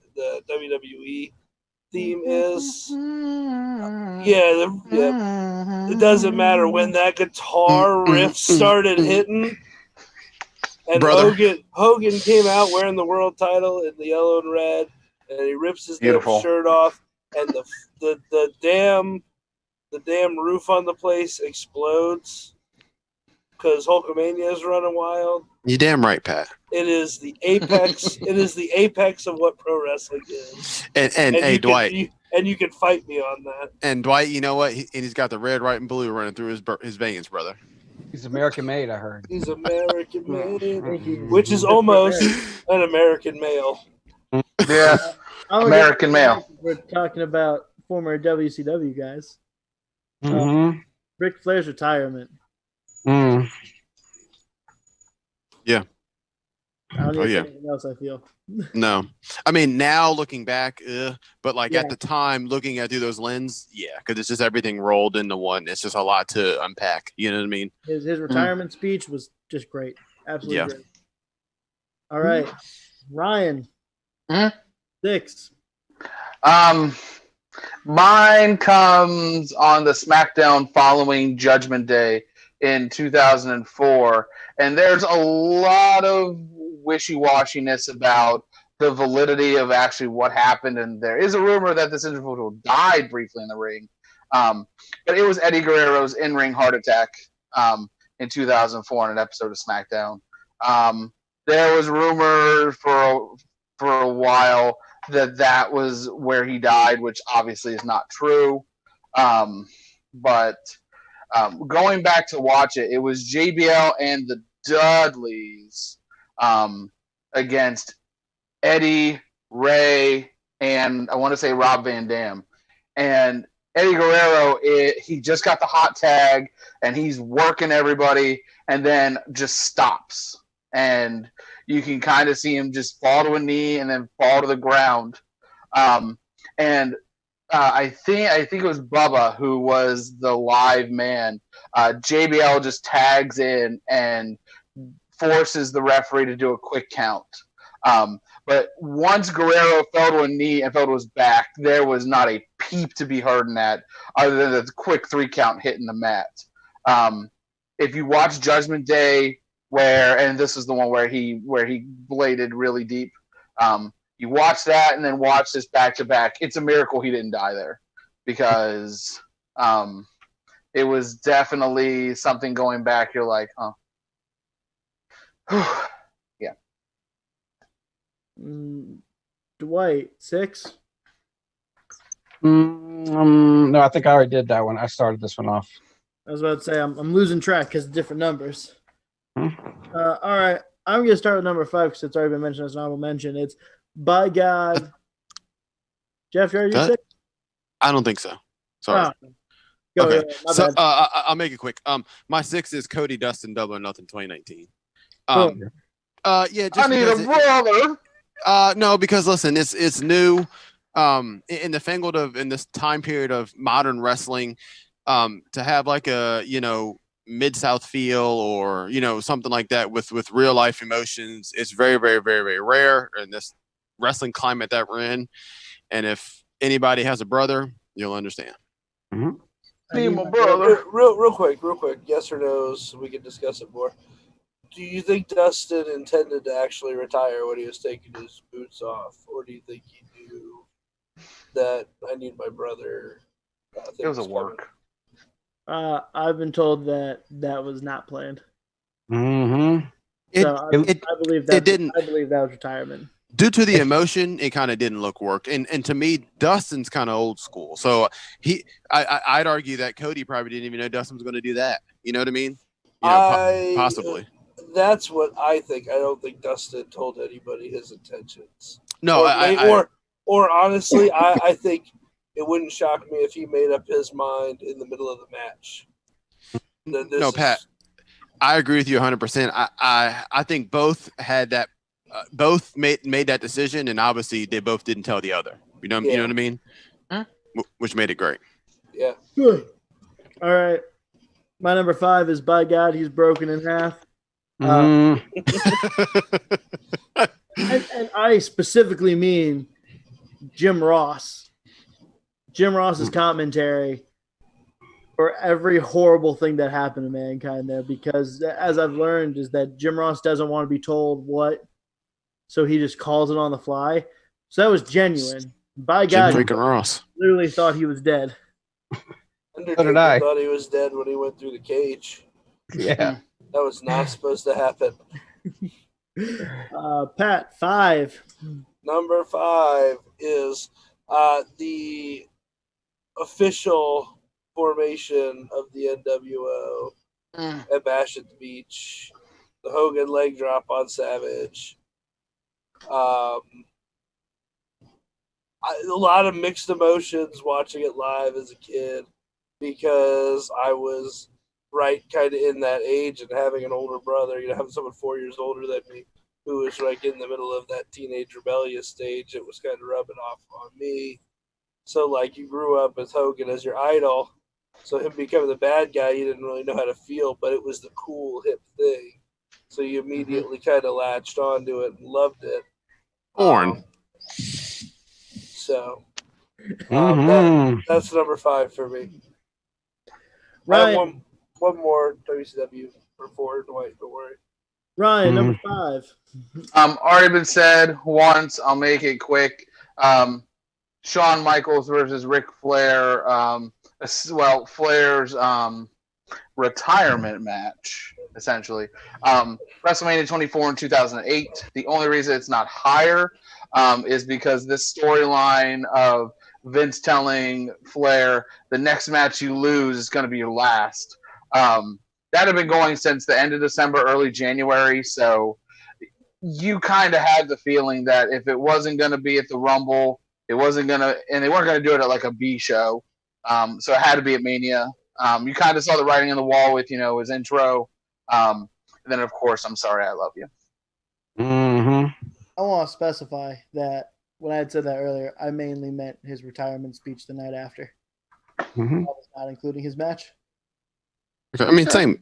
WWE theme is, it doesn't matter when that guitar riff started hitting. And Brother. Hogan came out wearing the world title in the yellow and red, and he rips his damn Beautiful. shirt off, and the damn roof on the place explodes because Hulkamania is running wild. You damn right, Pat. It is the apex. It is the apex of what pro wrestling is. And hey, Dwight. And you can fight me on that. And Dwight, you know what? He's got the red, white, and blue running through his veins, brother. He's American made, I heard. He's American made, which is almost an American male. Yeah, American male. We're talking about former WCW guys. Mm-hmm. Ric Flair's retirement. Mm. Yeah. I don't need Oh, to say yeah. anything else, I feel. No. I mean, now looking back, but like Yeah. at the time, looking at through those lenses, yeah, because it's just everything rolled into one. It's just a lot to unpack. You know what I mean? His retirement speech was just great. Absolutely Yeah. great. All right. Ryan. Mhm. 6. Mine comes on the SmackDown following Judgment Day in 2004, and there's a lot of wishy-washiness about the validity of actually what happened, and there is a rumor that this individual died briefly in the ring, but it was Eddie Guerrero's in-ring heart attack in 2004 in an episode of SmackDown. There was rumor for a while that was where he died, which obviously is not true. But going back to watch it, it was JBL and the Dudleys against Eddie, Ray, and I want to say Rob Van Dam. And Eddie Guerrero, he just got the hot tag, and he's working everybody, and then just stops. And you can kind of see him just fall to a knee and then fall to the ground. I think it was Bubba who was the live man. JBL just tags in and forces the referee to do a quick count. But once Guerrero fell to a knee and fell to his back, there was not a peep to be heard in that other than the quick 3 count hitting the mat. If you watch Judgment Day, and this is the one where he bladed really deep, you watch that and then watch this back to back. It's a miracle he didn't die there, because it was definitely something going back. You're like, huh. Yeah. Dwight, 6. No, I think I already did that one. I started this one off. I was about to say I'm losing track because of different numbers. Hmm. All right. I'm going to start with number 5 because it's already been mentioned as an honorable mention. It's By God. Jeff, you already That- 6? I don't think so. Sorry. Go Okay. ahead. My So bad. I'll make it quick. My 6 is Cody Dustin Double or Nothing 2019. Cool. Yeah, just I need a because brother. no, because listen, it's new. in the fangled of in this time period of modern wrestling, to have like a Mid-South feel or something like that with real life emotions, it's very very very very rare in this wrestling climate that we're in. And if anybody has a brother, you'll understand. Be my brother. Real quick. Yes or no, so we can discuss it more. Do you think Dustin intended to actually retire when he was taking his boots off, or do you think he knew that I need my brother? It was a work. I've been told that was not planned. Mm-hmm. So I believe that it didn't. I believe that was retirement. Due to the emotion, it kind of didn't look worked. And to me, Dustin's kind of old school. So I'd argue that Cody probably didn't even know Dustin was going to do that. You know what I mean? Possibly. That's what I think. I don't think Dustin told anybody his intentions. No, or honestly, I think it wouldn't shock me if he made up his mind in the middle of the match. Pat, I agree with you 100%. I think both had that. Both made that decision, and obviously they both didn't tell the other. You know what I mean? Huh? Which made it great. Yeah. All right. My number 5 is By God, He's Broken in Half. And I specifically mean Jim Ross. Jim Ross's commentary for every horrible thing that happened to Mankind there, because as I've learned is that Jim Ross doesn't want to be told what, so he just calls it on the fly. So that was genuine. By God, Jim freaking Ross literally thought he was dead. Undertaker thought he was dead when he went through the cage. Yeah. That was not supposed to happen. Pat, 5. Number 5 is the official formation of the NWO at Bash at the Beach. The Hogan leg drop on Savage. A lot of mixed emotions watching it live as a kid, because I was right kind of in that age and having an older brother, having someone 4 years older than me who was like in the middle of that teenage rebellious stage. It was kind of rubbing off on me. So like, you grew up with Hogan as your idol, so him becoming the bad guy, you didn't really know how to feel, but it was the cool hip thing, so you immediately kind of latched onto it and loved it. So that's number 5 for me. Ryan, one more WCW for 4, Dwight, don't worry. Ryan, number 5. Already been said once. I'll make it quick. Shawn Michaels versus Ric Flair. Flair's retirement match, essentially. WrestleMania 24 in 2008. The only reason it's not higher is because this storyline of Vince telling Flair, the next match you lose is going to be your last. That had been going since the end of December, early January. So you kind of had the feeling that if it wasn't going to be at the Rumble, it wasn't going to, and they weren't going to do it at like a B show. So it had to be at Mania. You kind of saw the writing on the wall with, his intro. And then, of course, I'm Sorry, I Love You. I want to specify that when I had said that earlier, I mainly meant his retirement speech the night after. I was not including his match. I mean, same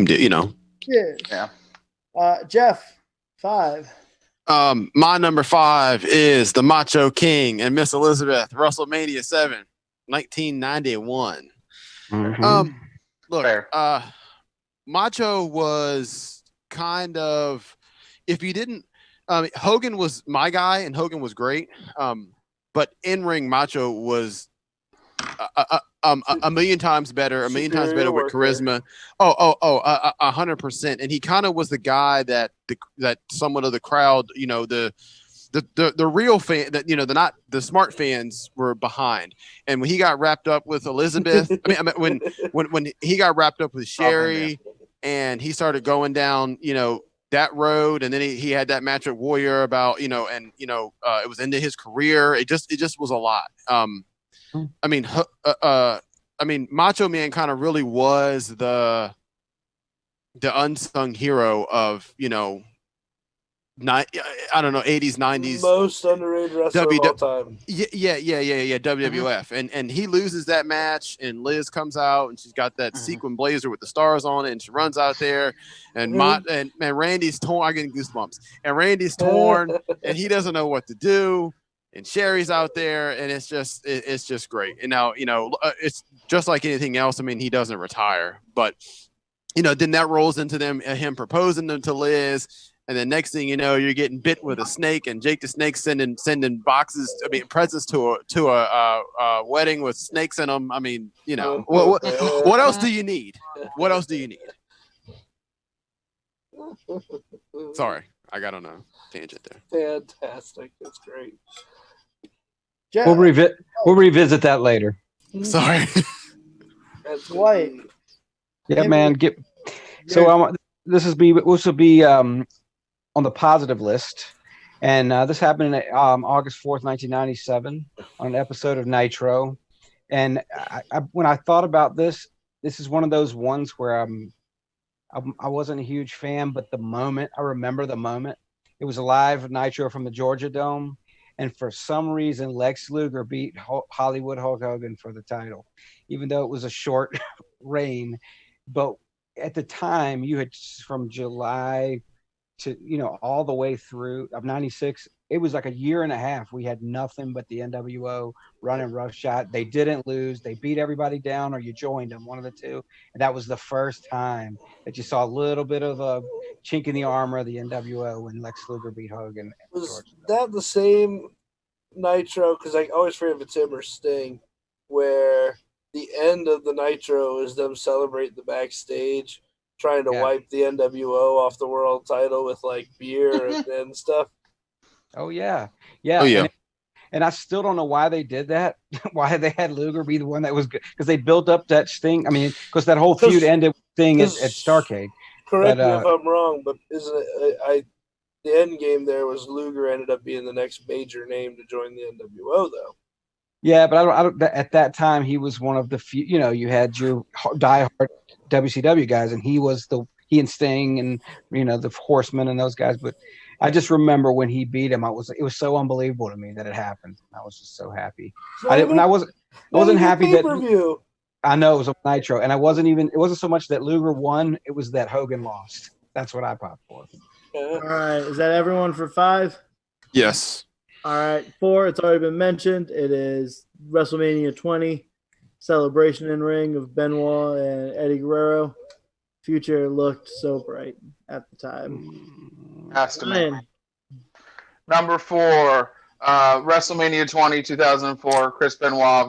deal, Yeah. Jeff, 5. My number 5 is the Macho King and Miss Elizabeth, WrestleMania 7, 1991. Look, Macho was kind of, if you didn't, Hogan was my guy and Hogan was great. But in-ring Macho was a million times better, with charisma. 100%. And he kind of was the guy that somewhat of the crowd, the real fan, that the smart fans were behind. And when he got wrapped up with Elizabeth, when he got wrapped up with Sherry, and he started going down, that road, and then he had that match at Warrior about, it was into his career. It just was a lot. Macho Man kind of really was the unsung hero of, I don't know, 80s, 90s. Most underrated wrestler of all time. Yeah, WWF, and he loses that match, and Liz comes out, and she's got that sequin blazer with the stars on it, and she runs out there, and and Randy's torn. I'm getting goosebumps, and Randy's torn, and he doesn't know what to do, and Sherry's out there, and it's just great. And now it's just like anything else. I mean, he doesn't retire, but then that rolls into him proposing to Liz. And then next thing you know, you're getting bit with a snake, and Jake the Snake sending presents to a wedding with snakes in them. I mean, what else do you need? What else do you need? Sorry, I got on a tangent there. Fantastic, that's great. Jeff, We'll revisit that later. Sorry. That's White. Yeah, man. So this will be on the positive list, and this happened in August 4th, 1997, on an episode of Nitro. And when I thought about this is one of those ones where I wasn't a huge fan, but I remember the moment. It was a live Nitro from the Georgia Dome, and for some reason, Lex Luger beat Hollywood Hulk Hogan for the title, even though it was a short reign. But at the time, you had from July to all the way through of 96, it was like a year and a half. We had nothing but the NWO running roughshod. They didn't lose. They beat everybody down, or you joined them, one of the two. And that was the first time that you saw a little bit of a chink in the armor of the NWO when Lex Luger beat Hogan. Was that the same Nitro? Because I always forget if it's him or Sting, where the end of the Nitro is them celebrating the backstage, trying to wipe the NWO off the world title with like beer and stuff. Oh yeah. Oh yeah. And I still don't know why they did that. Why they had Luger be the one that was good, because they built up that Sting. I mean, because that whole feud ended with Sting at Starrcade. Correct me if I'm wrong, but isn't it? The end game there was Luger ended up being the next major name to join the NWO, though. Yeah, but I don't. At that time, he was one of the few. You had your diehard WCW guys, and he and Sting and the Horsemen and those guys. But I just remember when he beat him, it was so unbelievable to me that it happened. I was just so happy. I wasn't happy that I know it was a Nitro, and it wasn't so much that Luger won; it was that Hogan lost. That's what I popped for. All right, is that everyone for 5? Yes. All right, 4. It's already been mentioned. It is WrestleMania 20, celebration in ring of Benoit and Eddie Guerrero. Future looked so bright at the time. Number 4, WrestleMania 20, 2004. Chris Benoit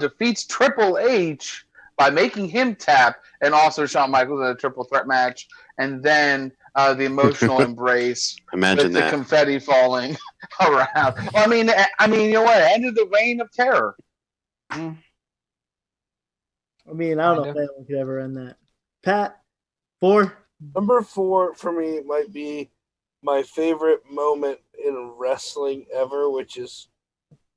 defeats Triple H by making him tap, and also Shawn Michaels in a triple threat match, and then the emotional embrace with the confetti falling around. Well, I mean, it ended the reign of terror. I mean, I don't know if anyone could ever end that. Pat, 4? Number 4 for me might be my favorite moment in wrestling ever, which is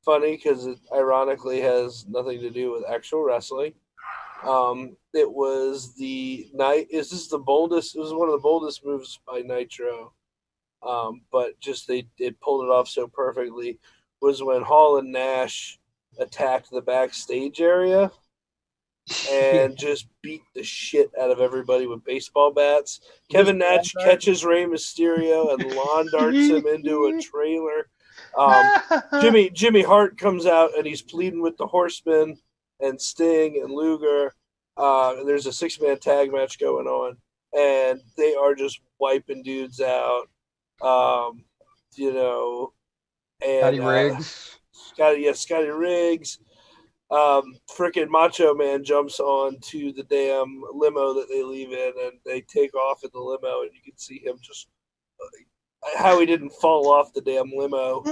funny because it ironically has nothing to do with actual wrestling. It was the night. This is the boldest. It was one of the boldest moves by Nitro, but just they pulled it off so perfectly. Was when Hall and Nash attacked the backstage area and just beat the shit out of everybody with baseball bats. Kevin Nash catches Rey Mysterio and lawn darts him into a trailer. Jimmy Hart comes out and he's pleading with the Horsemen and Sting and Luger. There's a 6-man tag match going on, and they are just wiping dudes out. And Scotty Riggs. Scotty Riggs. Frickin' Macho Man jumps on to the damn limo that they leave in, and they take off in the limo, and you can see him just how he didn't fall off the damn limo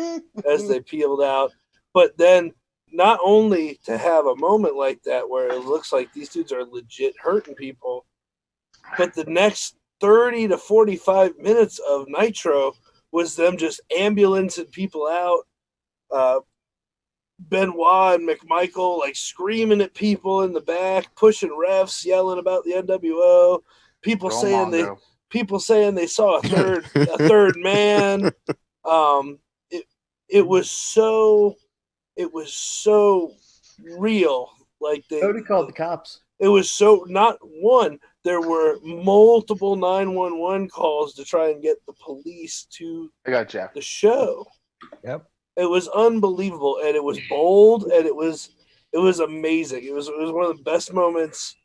as they peeled out. But then not only to have a moment like that where it looks like these dudes are legit hurting people, but the next 30 to 45 minutes of Nitro was them just ambulancing people out. Benoit and McMichael like screaming at people in the back, pushing refs, yelling about the NWO. People saying people saying they saw a third man. It was so real. Like Cody called the cops. it was so not one. There were multiple 911 calls to try and get the police to I got you. the show. Yep. It was unbelievable, and it was bold, and it was amazing. It was one of the best moments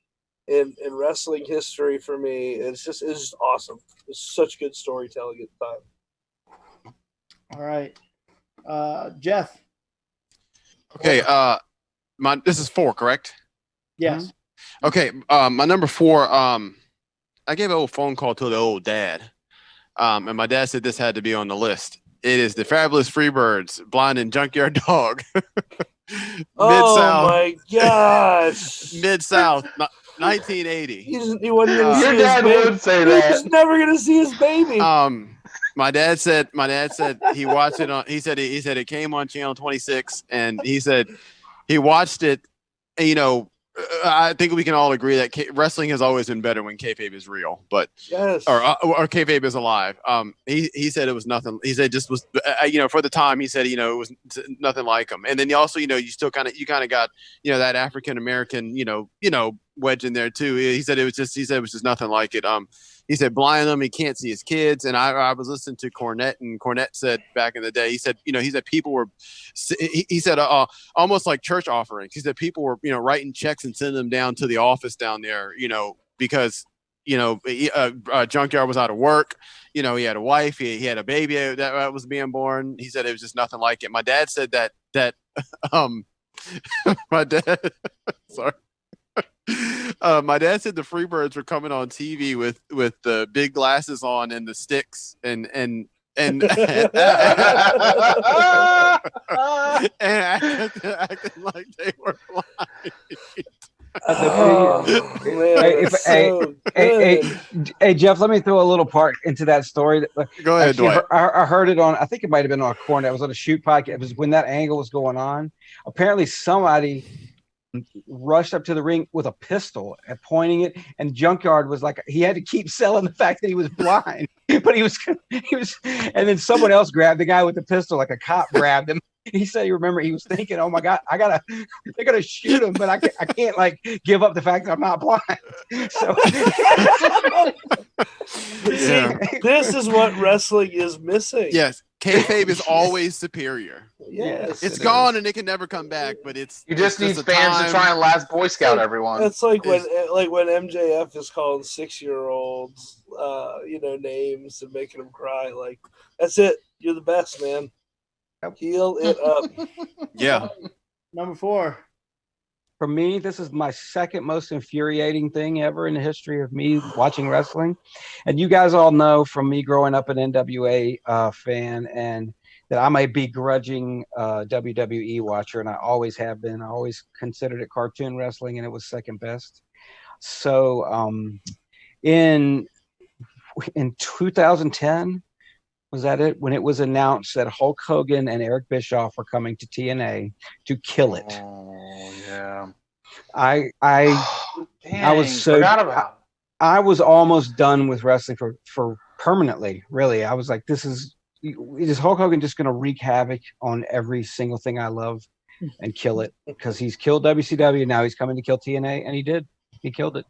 in wrestling history for me. It's just awesome. It's such good storytelling at the time. All right. Jeff. Okay, this is 4, correct? Yes. Okay, my number 4, I gave an old phone call to the old dad. And my dad said this had to be on the list. It is the Fabulous Freebirds, Blind and Junkyard Dog. Oh my gosh. Mid-South, 1980. He wasn't gonna see Your his dad baby. would say He was that. never gonna see his baby. My dad said he watched it on. He said it came on channel 26, and he said he watched it. And, you know, I think we can all agree that wrestling has always been better when kayfabe is real, but yes. or kayfabe is alive. He said it was nothing. He said just was for the time. He said it was nothing like him. And then also you still kind of got that African American wedge in there too. He said it was just nothing like it. He said blind him, he can't see his kids. And I was listening to Cornette, and Cornette said back in the day, he said people were, he said almost like church offerings. He said people were writing checks and sending them down to the office down there, because Junkyard was out of work. He had a wife, he had a baby that was being born. He said it was just nothing like it. My dad said that my dad sorry. My dad said the Freebirds were coming on TV with the big glasses on and the sticks and and acting like they were blind. Hey, Jeff, let me throw a little part into that story. Go ahead, Actually, Dwight. I heard it on, I think it might have been on a corner. It was on a shoot podcast. It was when that angle was going on. Apparently somebody rushed up to the ring with a pistol and pointing it, and Junkyard was like, he had to keep selling the fact that he was blind, but he was, and then someone else grabbed the guy with the pistol, like a cop grabbed him. He said he was thinking, oh my God, they're gonna shoot him, but I can't like give up the fact that I'm not blind. So This is what wrestling is missing. Yes, kayfabe is always superior. Yes, It's gone and it can never come back. But You just need a fans to time. try and last Boy Scout everyone. It's like when MJF is calling 6-year-olds, names and making them cry. Like, that's it. You're the best, man. Heal it up. Yeah. Number 4. for me, this is my second most infuriating thing ever in the history of me watching wrestling. And you guys all know from me growing up an NWA fan, and that I'm a begrudging WWE watcher, and I always have been. I always considered it cartoon wrestling, and it was second best. So in 2010, was that it? When it was announced that Hulk Hogan and Eric Bischoff were coming to TNA to kill it. Oh yeah. I Dang, was so forgot about. I was almost done with wrestling for permanently. Really, I was like, is Hulk Hogan just going to wreak havoc on every single thing I love and kill it? Because he's killed WCW, now he's coming to kill TNA, and he did. He killed it.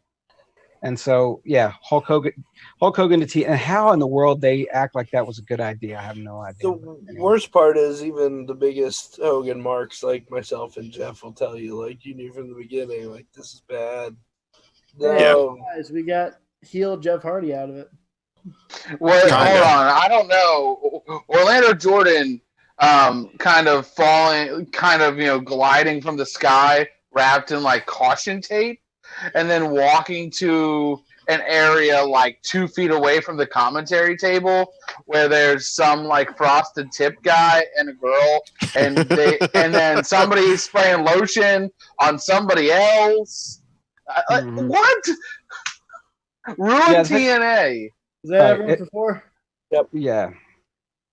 And so, yeah, Hulk Hogan to TNA. And how in the world they act like that was a good idea, I have no idea. The worst part is even the biggest Hogan marks, like myself and Jeff, will tell you, like, you knew from the beginning, like, this is bad. No. Guys, we got heel Jeff Hardy out of it. Well, Kinda. hold on. I don't know. Orlando Jordan kind of gliding from the sky wrapped in like caution tape and then walking to an area like 2 feet away from the commentary table where there's some like frosted tip guy and a girl and then somebody spraying lotion on somebody else. Mhm. What? Ruin Yeah, TNA. Is that everyone for 4? Yeah.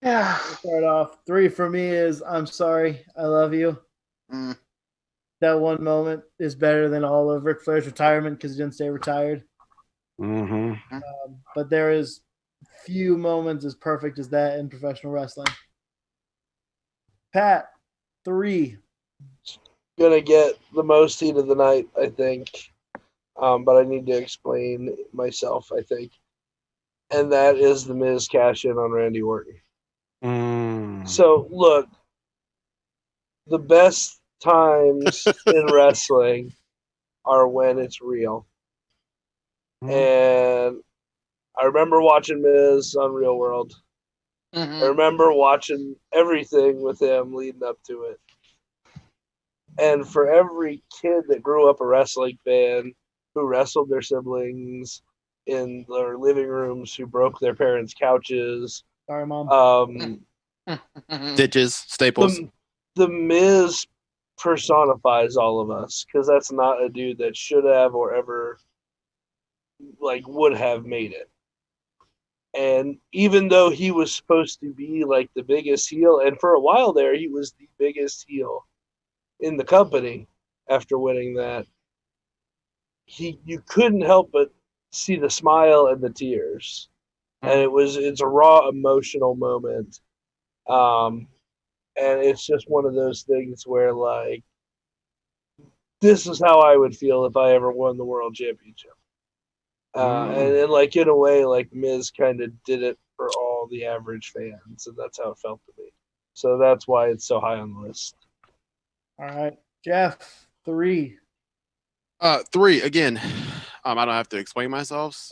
Yeah. We'll start off. 3 for me is I'm sorry, I love you. Mm. That one moment is better than all of Ric Flair's retirement because he didn't stay retired. Mm-hmm. But there is few moments as perfect as that in professional wrestling. Pat, 3. Gonna get the most heat of the night, I think. But I need to explain myself, I think. And that is the Miz cash in on Randy Orton. Mm. So look, the best times in wrestling are when it's real. And I remember watching Miz on Real World. Mhm. I remember watching everything with him leading up to it. And for every kid that grew up a wrestling fan, who wrestled their siblings in their living rooms, who broke their parents' couches, Sorry, Mom. Stitches, staples. the Miz personifies all of us because that's not a dude that should have or ever would have made it. And even though he was supposed to be like the biggest heel, and for a while there he was the biggest heel in the company after winning that, you couldn't help but see the smile and the tears. And it's a raw emotional moment. And it's just one of those things where this is how I would feel if I ever won the world championship. And like in a way, like Miz kind of did it for all the average fans, and that's how it felt to me. So that's why it's so high on the list. All right, Jeff, 3. 3 again. I don't have to explain myself.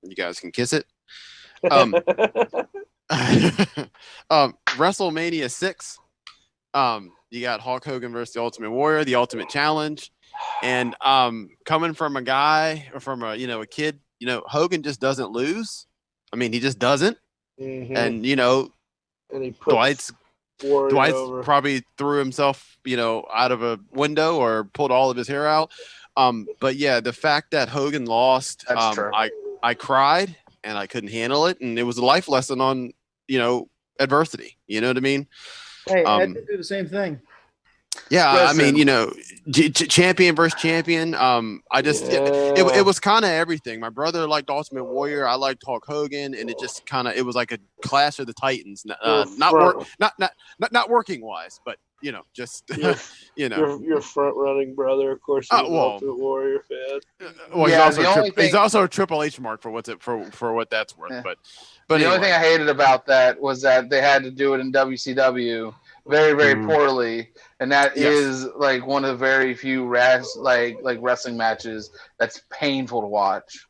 You guys can kiss it. WrestleMania 6. You got Hulk Hogan versus the Ultimate Warrior, the Ultimate Challenge, and coming from a guy or from a kid, Hogan just doesn't lose. I mean, he just doesn't. Mm-hmm. And and he put Dwight's over. probably threw himself, out of a window or pulled all of his hair out. But yeah, the fact that Hogan lost, That's true. I cried and I couldn't handle it, and it was a life lesson on adversity. You know what I mean? Hey, I did do the same thing. Yeah, Listen. I mean, champion versus champion. I just it was kind of everything. My brother liked Ultimate Warrior. I liked Hulk Hogan, and it just it was like a clash of the Titans. Not working wise, but just Your front running brother, of course, is an Ultimate Warrior fan. Well, Yeah, he's also a Triple H mark for what that's worth. Yeah. But the anyway. only thing I hated about that was that they had to do it in WCW very, very poorly, and that is like one of the very few wrestling matches that's painful to watch.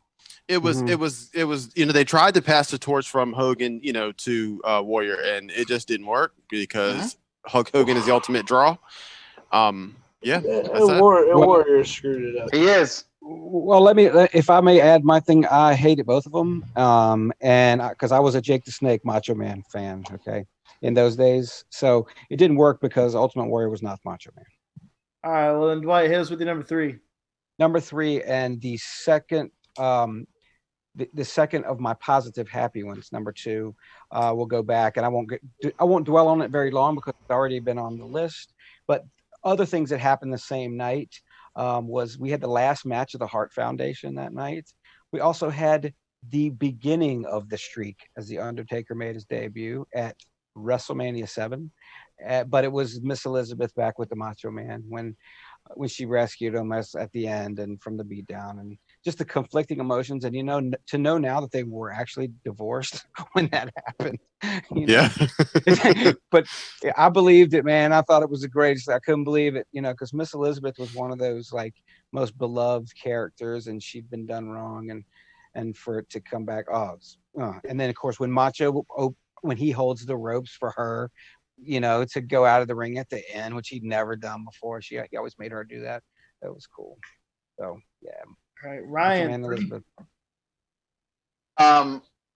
It was they tried to pass the torch from Hogan to Warrior, and it just didn't work because Hulk Hogan is the ultimate draw. Warrior screwed it up. He is. Well, if I may add my thing, I hated both of them, and because I was a Jake the Snake Macho Man fan, okay, in those days, so it didn't work because Ultimate Warrior was not Macho Man. All right, well then, Dwight, hit us with your number 3. Number 3, and the second, the second of my positive happy ones. Number 2, we'll go back, and I won't dwell on it very long because it's already been on the list. But other things that happened the same night. Was we had the last match of the Hart Foundation that night. We also had the beginning of the streak as the Undertaker made his debut at WrestleMania 7. But it was Miss Elizabeth back with the Macho Man when she rescued him at the end and from the beatdown, and just the conflicting emotions. And to know now that they were actually divorced when that happened. Yeah. But I believed it, man. I thought it was the greatest. I couldn't believe it, because Miss Elizabeth was one of those most beloved characters, and she'd been done wrong, and for it to come back, and then of course when Macho, when he holds the ropes for her, to go out of the ring at the end, which he'd never done before. He always made her do that. That was cool. So yeah. All right, Ryan.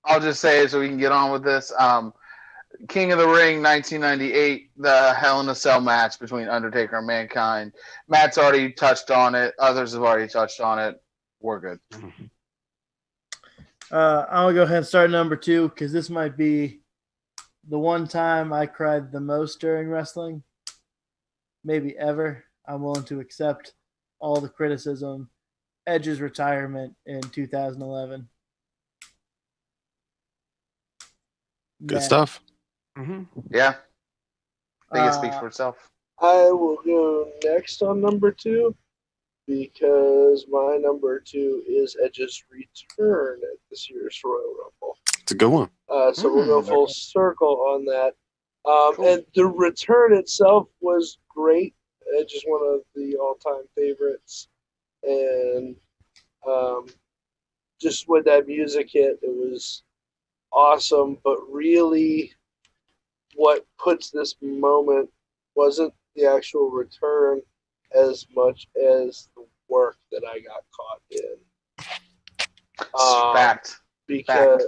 I'll just say it so we can get on with this. King of the Ring 1998, the Hell in a Cell match between Undertaker and Mankind. Matt's already touched on it. Others have already touched on it. We're good. I'm going to go ahead and start number 2 because this might be the one time I cried the most during wrestling, maybe ever. I'm willing to accept all the criticism. Edge's retirement in 2011. Good Man. stuff. Yeah, I think it speaks Uh, for itself. I will go next on number 2 because my number 2 is Edge's return at this year's Royal Rumble. It's a good one. So we'll go full circle on that. Cool. And the return itself was great. Edge is one of the all-time favorites. And just when that music hit, it was awesome. But really, what puts this moment wasn't the actual return as much as the work that I got caught in. Fact. Because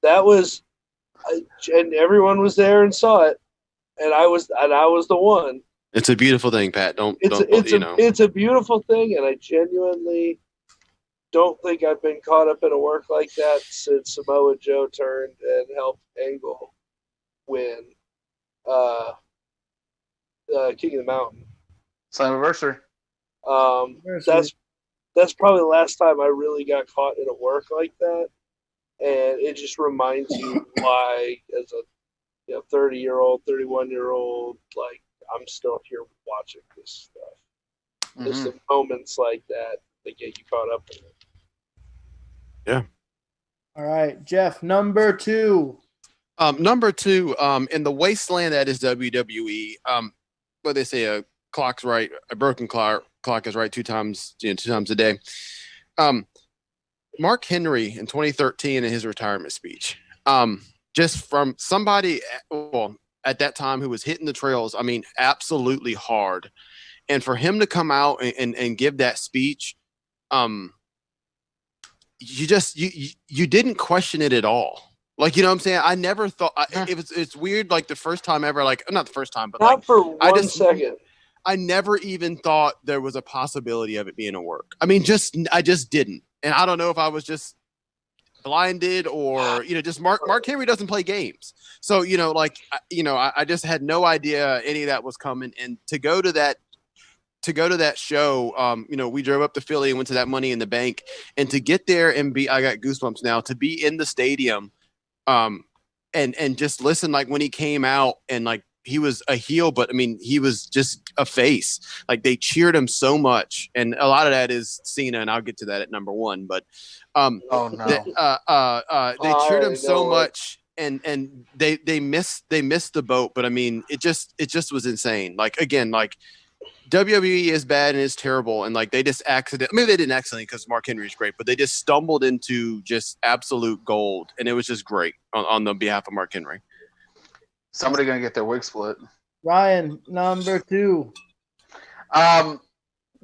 that was, and everyone was there and saw it, and I was the one. It's a beautiful thing, Pat. It's a beautiful thing, and I genuinely don't think I've been caught up in a work like that since Samoa Joe turned and helped Angle win King of the Mountain. Slammiversary. That's probably the last time I really got caught in a work like that, and it just reminds you why, as a 30-year-old, 31-year-old, like I'm still here watching this stuff. Just the moments like that get you caught up in it. Yeah. All right, Jeff, number 2. Number 2, in the wasteland that is WWE, what they say, a clock's right, a broken clock is right 2 times a day. Mark Henry in 2013 in his retirement speech, just from somebody, at that time who was hitting the trails, I mean, absolutely hard. And for him to come out and give that speech, you didn't question it at all. Like, you know what I'm saying? I never thought it's weird. Like the first time ever, like not the first time, but not like, for one second. I never even thought there was a possibility of it being a work. I mean, I just didn't. And I don't know if I was just blinded or, just Mark Henry doesn't play games. So, I just had no idea any of that was coming. And to go to that show, we drove up to Philly and went to that Money in the Bank, and to get there and I got goosebumps now, to be in the stadium, and just listen, like when he came out and like, he was a heel, but I mean, he was just a face. Like they cheered him so much, and a lot of that is Cena, and I'll get to that at number 1. But they cheered him so much, and they missed the boat. But I mean, it just was insane. Like again, like WWE is bad and is terrible, and like they just maybe they didn't accidentally because Mark Henry is great, but they just stumbled into just absolute gold, and it was just great on the behalf of Mark Henry. Somebody gonna get their wig split. Ryan, number 2.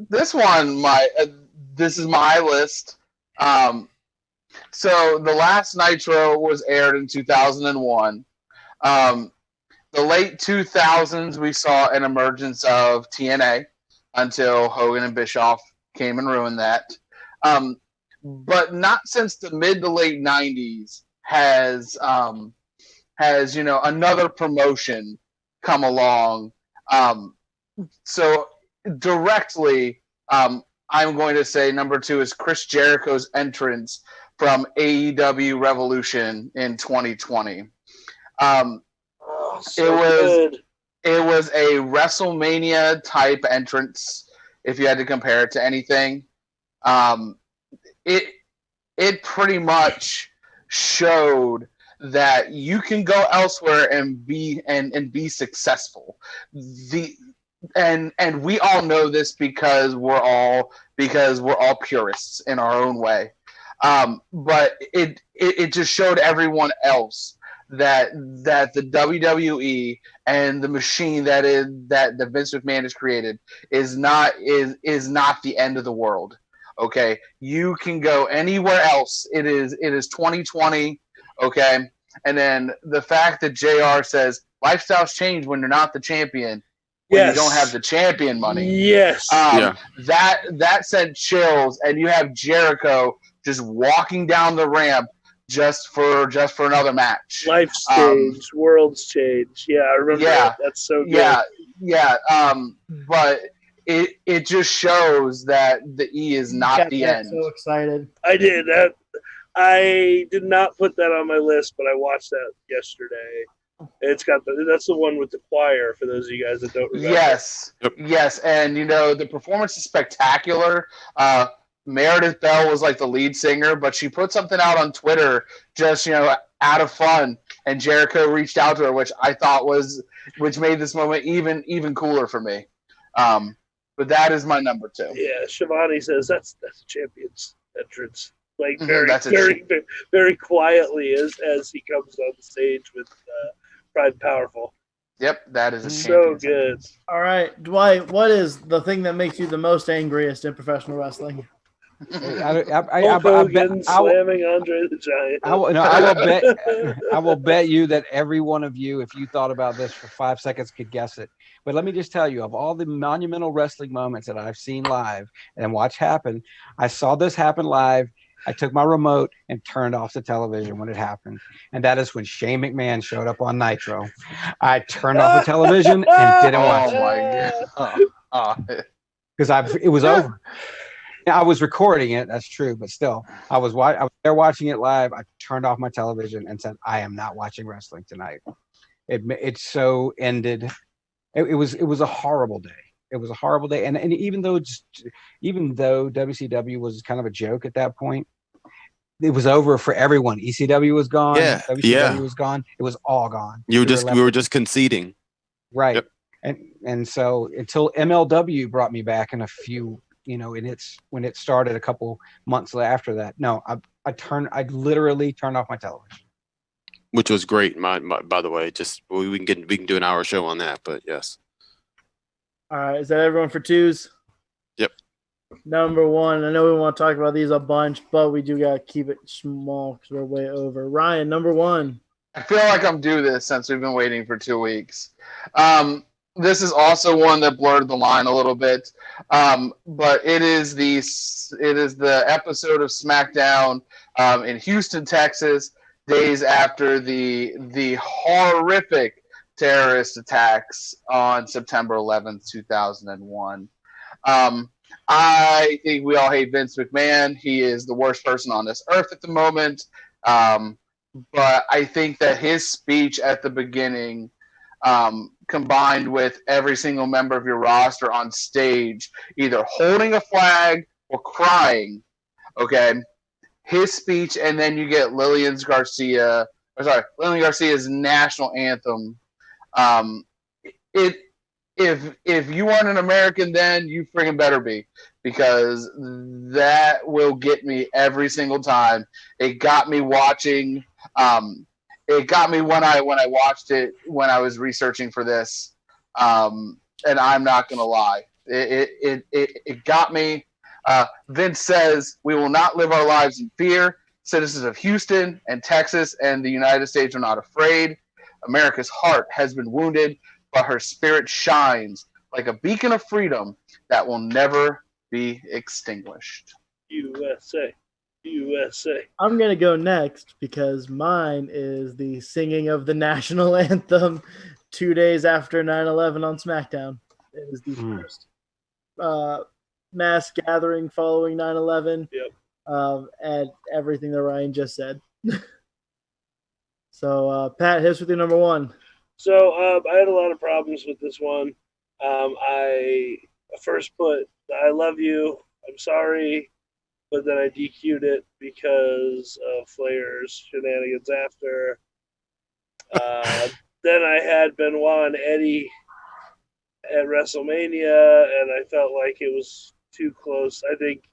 This one, this is my list. So the last Nitro was aired in 2001. The late 2000s, we saw an emergence of TNA until Hogan and Bischoff came and ruined that. But not since the mid to late 90s has another promotion come along. So directly, I'm going to say number 2 is Chris Jericho's entrance from AEW Revolution in 2020. It was a WrestleMania type entrance, if you had to compare it to anything. It pretty much showed that you can go elsewhere and be successful. And we all know this because we're all purists in our own way. But it just showed everyone else that the WWE and the machine that Vince McMahon has created is not the end of the world. Okay, you can go anywhere else. It is 2020. Okay, and then the fact that JR says lifestyles change when you're not the champion, when you don't have the champion money. Yes. That sent chills, and you have Jericho just walking down the ramp just for another match. Life's changed, world's changed. Yeah, I remember that. That's so good. Yeah. But it just shows that the E is not Got the that end. so excited. I did that. I did not put that on my list, but I watched that yesterday. It's got that's the one with the choir. For those of you guys that don't remember. Yes, Yep. yes, and the performance is spectacular. Meredith Bell was like the lead singer, but she put something out on Twitter just out of fun, and Jericho reached out to her, which I thought which made this moment even cooler for me. But that is my number 2. Yeah, Shivani says that's a champion's entrance. Like That's a very quietly as he comes on the stage with Pride and Powerful. Yep, that is a So champion's good. entrance. All right, Dwight, what is the thing that makes you the most angriest in professional wrestling? Hulk Hogan slamming Andre the Giant. I will bet you that every one of you, if you thought about this for 5 seconds, could guess it. But let me just tell you, of all the monumental wrestling moments that I've seen live and watched happen, I saw this happen live. I took my remote and turned off the television when it happened. And that is when Shane McMahon showed up on Nitro. I turned off the television and didn't watch it. Oh my god! Because it was over. I was recording it, that's true, but still, I was there watching it live. I turned off my television and said, "I am not watching wrestling tonight." It so ended. It was a horrible day. It was a horrible day, and even though WCW was kind of a joke at that point, it was over for everyone. ECW was gone. Yeah, WCW was gone. It was all gone. We were just conceding. Right. Yep. And so until MLW brought me back in a few, when it started a couple months after that. No, I literally turned off my television. Which was great, by the way. Just we can do an hour show on that, but yes. All right, is that everyone for 2s? Yep. Number 1, I know we want to talk about these a bunch, but we do got to keep it small because we're way over. Ryan, number 1. I feel like I'm due this since we've been waiting for 2 weeks. This is also one that blurred the line a little bit, but it is the episode of SmackDown in Houston, Texas, days after the horrific terrorist attacks on September 11th, 2001. I think we all hate Vince McMahon. He is the worst person on this earth at the moment. But I think that his speech at the beginning, combined with every single member of your roster on stage, either holding a flag or crying, okay, his speech, and then you get Lillian Garcia's national anthem. If you weren't an American then, you friggin' better be, because that will get me every single time. It got me watching. It got me when I watched it when I was researching for this, and I'm not gonna lie, it got me. Vince says, "We will not live our lives in fear. Citizens of Houston and Texas and the United States are not afraid. America's heart has been wounded, but her spirit shines like a beacon of freedom that will never be extinguished." USA. USA. I'm going to go next because mine is the singing of the national anthem 2 days after 9/11 on SmackDown. It was the first mass gathering following 9/11. Yep. And everything that Ryan just said. So, Pat, hit with your number 1. So I had a lot of problems with this one. I first put "I love you, I'm sorry," but then I DQ'd it because of Flair's shenanigans after. Then I had Benoit and Eddie at WrestleMania, and I felt like it was too close. I think,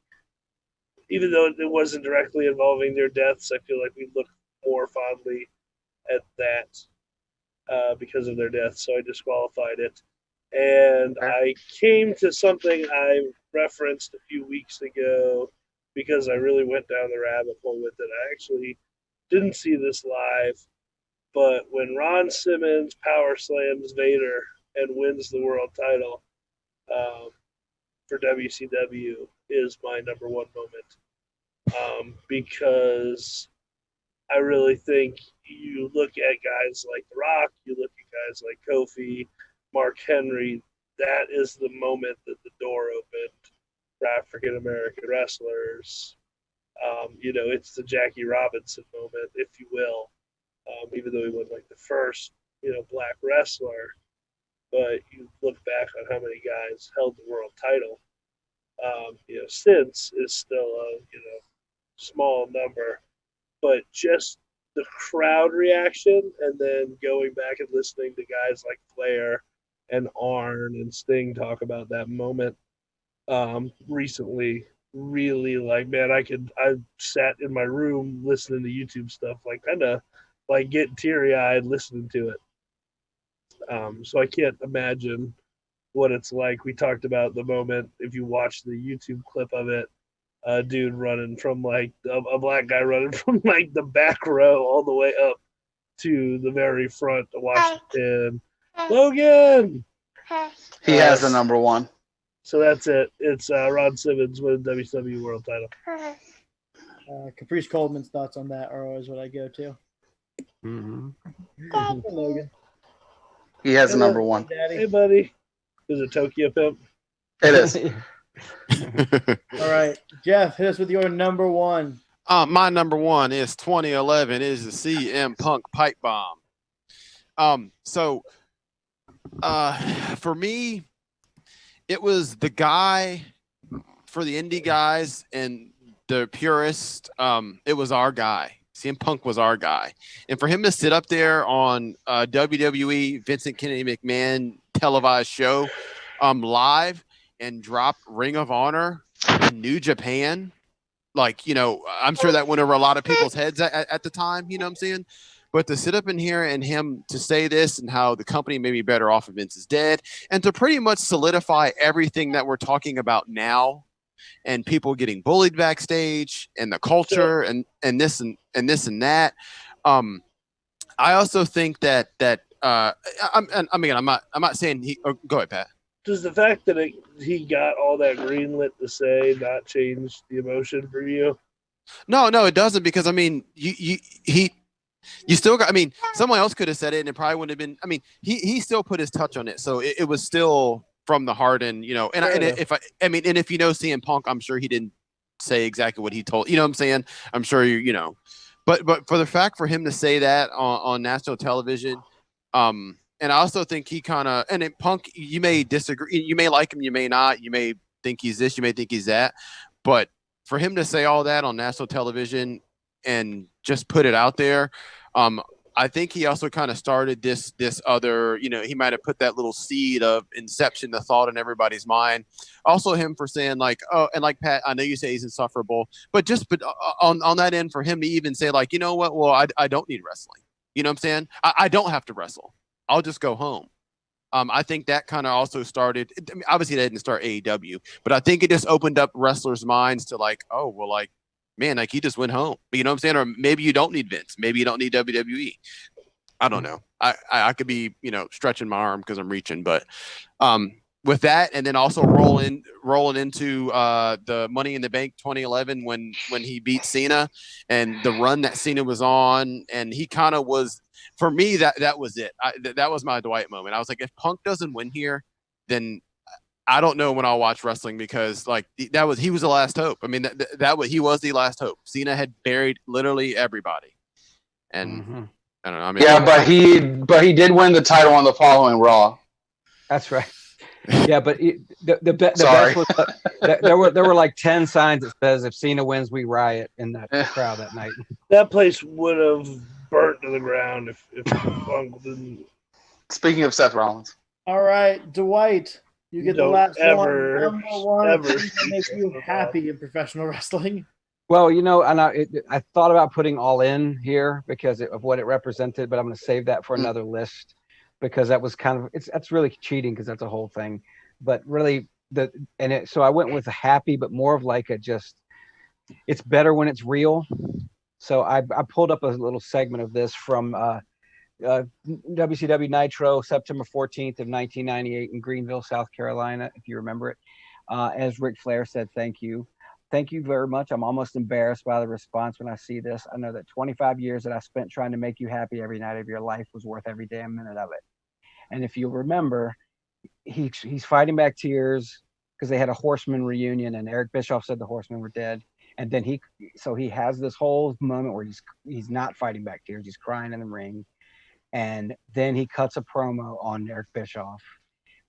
even though it wasn't directly involving their deaths, I feel like we look more fondly at that because of their deaths, so I disqualified it. And I came to something I referenced a few weeks ago because I really went down the rabbit hole with it. I actually didn't see this live, but when Ron Simmons power slams Vader and wins the world title for WCW is my number 1 moment, because I really think you look at guys like The Rock, you look at guys like Kofi, Mark Henry, that is the moment that the door opened for African American wrestlers. It's the Jackie Robinson moment, if you will. Even though he wasn't like the first, black wrestler, but you look back on how many guys held the world title. Since is still a small number, but just the crowd reaction, and then going back and listening to guys like Flair and Arn and Sting talk about that moment recently, really, like, man, I sat in my room listening to YouTube stuff, like kind of like getting teary eyed listening to it. So I can't imagine what it's like. We talked about the moment, if you watch the YouTube clip of it, a dude running from like a black guy running from like the back row all the way up to the very front to Washington. Logan! He has the number one. So that's it. It's Ron Simmons winning WWE World Title. Caprice Coleman's thoughts on that are always what I go to. Logan. He has the number one. Daddy. Hey, buddy. Is it Tokyo Pimp? It is. All right, Jeff, hit us with your number one. My number one is 2011 is the CM Punk pipe bomb. For me, it was the guy for the indie guys and the purists. It was our guy. CM Punk was our guy. And for him to sit up there on WWE Vincent Kennedy McMahon televised show live and drop Ring of Honor in New Japan, I'm sure that went over a lot of people's heads at the time, you know what I'm saying? But to sit up in here and him to say this and how the company may be better off if Vince is dead, and to pretty much solidify everything that we're talking about now, and people getting bullied backstage and the culture and this and that. I also think that I'm not saying he. Oh, go ahead, Pat. Does the fact that he got all that greenlit to say not change the emotion for you? No, it doesn't, because I mean, you still got. I mean, someone else could have said it, and it probably wouldn't have been. I mean, he still put his touch on it, so it was still from the heart, and if you know CM Punk, I'm sure he didn't say exactly what he told. You know what I'm saying? I'm sure but for the fact for him to say that on national television, and I also think he kind of, and in Punk, you may disagree, you may like him, you may not, you may think he's this, you may think he's that, but for him to say all that on national television and just put it out there, I think he also kind of started this other, he might have put that little seed of inception, the thought in everybody's mind. Also him for saying like, oh, and like Pat, I know you say he's insufferable, but on that end for him to even say like, you know what, well, I don't need wrestling. You know what I'm saying? I don't have to wrestle. I'll just go home. I think that kind of also started, I mean, obviously they didn't start AEW, but I think it just opened up wrestlers' minds to like, oh, well, like, man, like he just went home. You know what I'm saying? Or maybe you don't need Vince. Maybe you don't need WWE. I don't know. I could be, stretching my arm because I'm reaching, but with that, and then also rolling into the Money in the Bank 2011 when he beat Cena and the run that Cena was on, and he kind of was, for me, that was it. That was my Dwight moment. I was like, if Punk doesn't win here, then I don't know when I'll watch wrestling, because like he was the last hope. I mean, he was the last hope. Cena had buried literally everybody, and I don't know. I mean, yeah, but he did win the title on the following Raw. That's right. Yeah, but the best was there were like 10 signs that says if Cena wins, we riot in that crowd that night. That place would have burnt to the ground if Punk didn't. Speaking of Seth Rollins. All right, Dwight. You get the last one. Number one ever that makes you happy in professional wrestling. Well, and I thought about putting All In here because of what it represented, but I'm going to save that for another list, because that was that's really cheating, because that's a whole thing. But really, so I went with a happy, but more of like it's better when it's real. So I pulled up a little segment of this from WCW Nitro, September 14th of 1998 in Greenville, South Carolina, if you remember it. As Ric Flair said, "Thank you. Thank you very much. I'm almost embarrassed by the response when I see this. I know that 25 years that I spent trying to make you happy every night of your life was worth every damn minute of it." And if you remember, he's fighting back tears. because they had a Horseman reunion, and Eric Bischoff said the Horsemen were dead. And then he has this whole moment where he's not fighting back tears, he's crying in the ring, and then he cuts a promo on Eric Bischoff,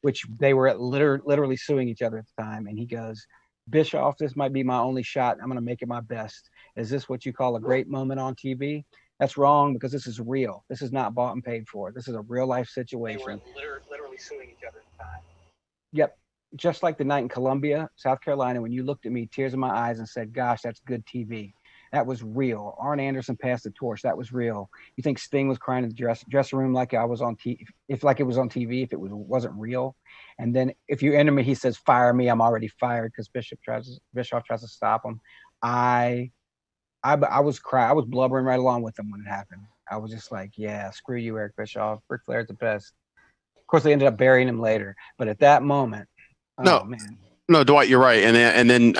which they were literally suing each other at the time, and he goes, "Bischoff, this might be my only shot. I'm going to make it my best. Is this what you call a great moment on TV? That's wrong, because this is real. This is not bought and paid for. This is a real life situation." They were literally suing each other at the time. Yep. Just like the night in Columbia, South Carolina, when you looked at me, tears in my eyes, and said, "Gosh, that's good TV." That was real. Arn Anderson passed the torch. That was real. You think Sting was crying in the dressing room like I was on TV, if it was on TV, if it wasn't real? And then if you enter me, he says, "Fire me. I'm already fired," because Bischoff tries to stop him. I was crying. I was blubbering right along with him when it happened. I was just like, "Yeah, screw you, Eric Bischoff. Ric Flair's the best." Of course, they ended up burying him later, but at that moment, man. No, Dwight, you're right. And then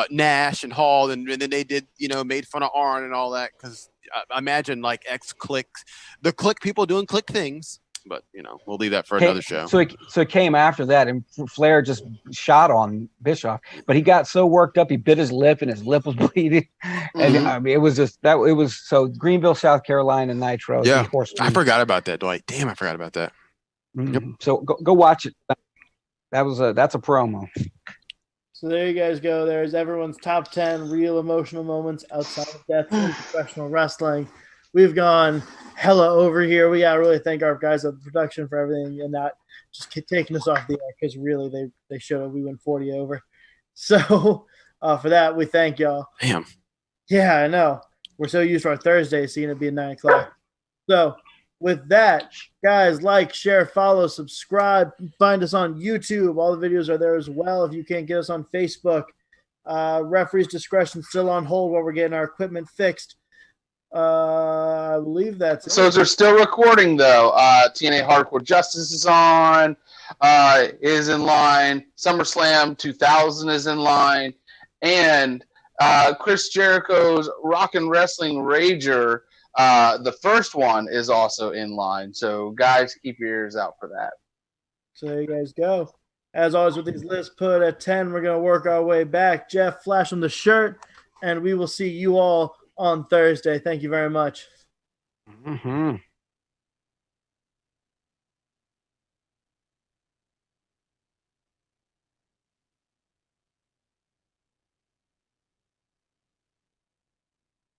Nash and Hall, and then they did, made fun of Arn and all that, because imagine like the Click people doing Click things. But we'll leave that for another show. So it came after that, and Flair just shot on Bischoff, but he got so worked up he bit his lip, and his lip was bleeding. And I mean, it was just that. It was so Greenville, South Carolina Nitro. Yeah, I forgot about that, Dwight. Damn, I forgot about that. Yep. So go watch it. That's a promo. So there you guys go. There's everyone's top 10 real emotional moments outside of death in professional wrestling. We've gone hella over here. We gotta really thank our guys at the production for everything and not just taking us off the air, because really they showed up. We went 40 over. So for that, we thank y'all. Damn. Yeah, I know. We're so used to our Thursdays seeing it be at 9 o'clock. So with that, guys, like, share, follow, subscribe. Find us on YouTube. All the videos are there as well. If you can't get us on Facebook, referee's discretion still on hold while we're getting our equipment fixed. I believe that's it. So they're still recording though. TNA Hardcore Justice is on, is in line. SummerSlam 2000 is in line, and Chris Jericho's Rockin' Wrestling Rager, the first one, is also in line. So guys, keep your ears out for that. So there you guys go. As always with these lists put at 10, we're gonna work our way back. Jeff, flash on the shirt, and we will see you all on Thursday. Thank you very much. Mm-hmm.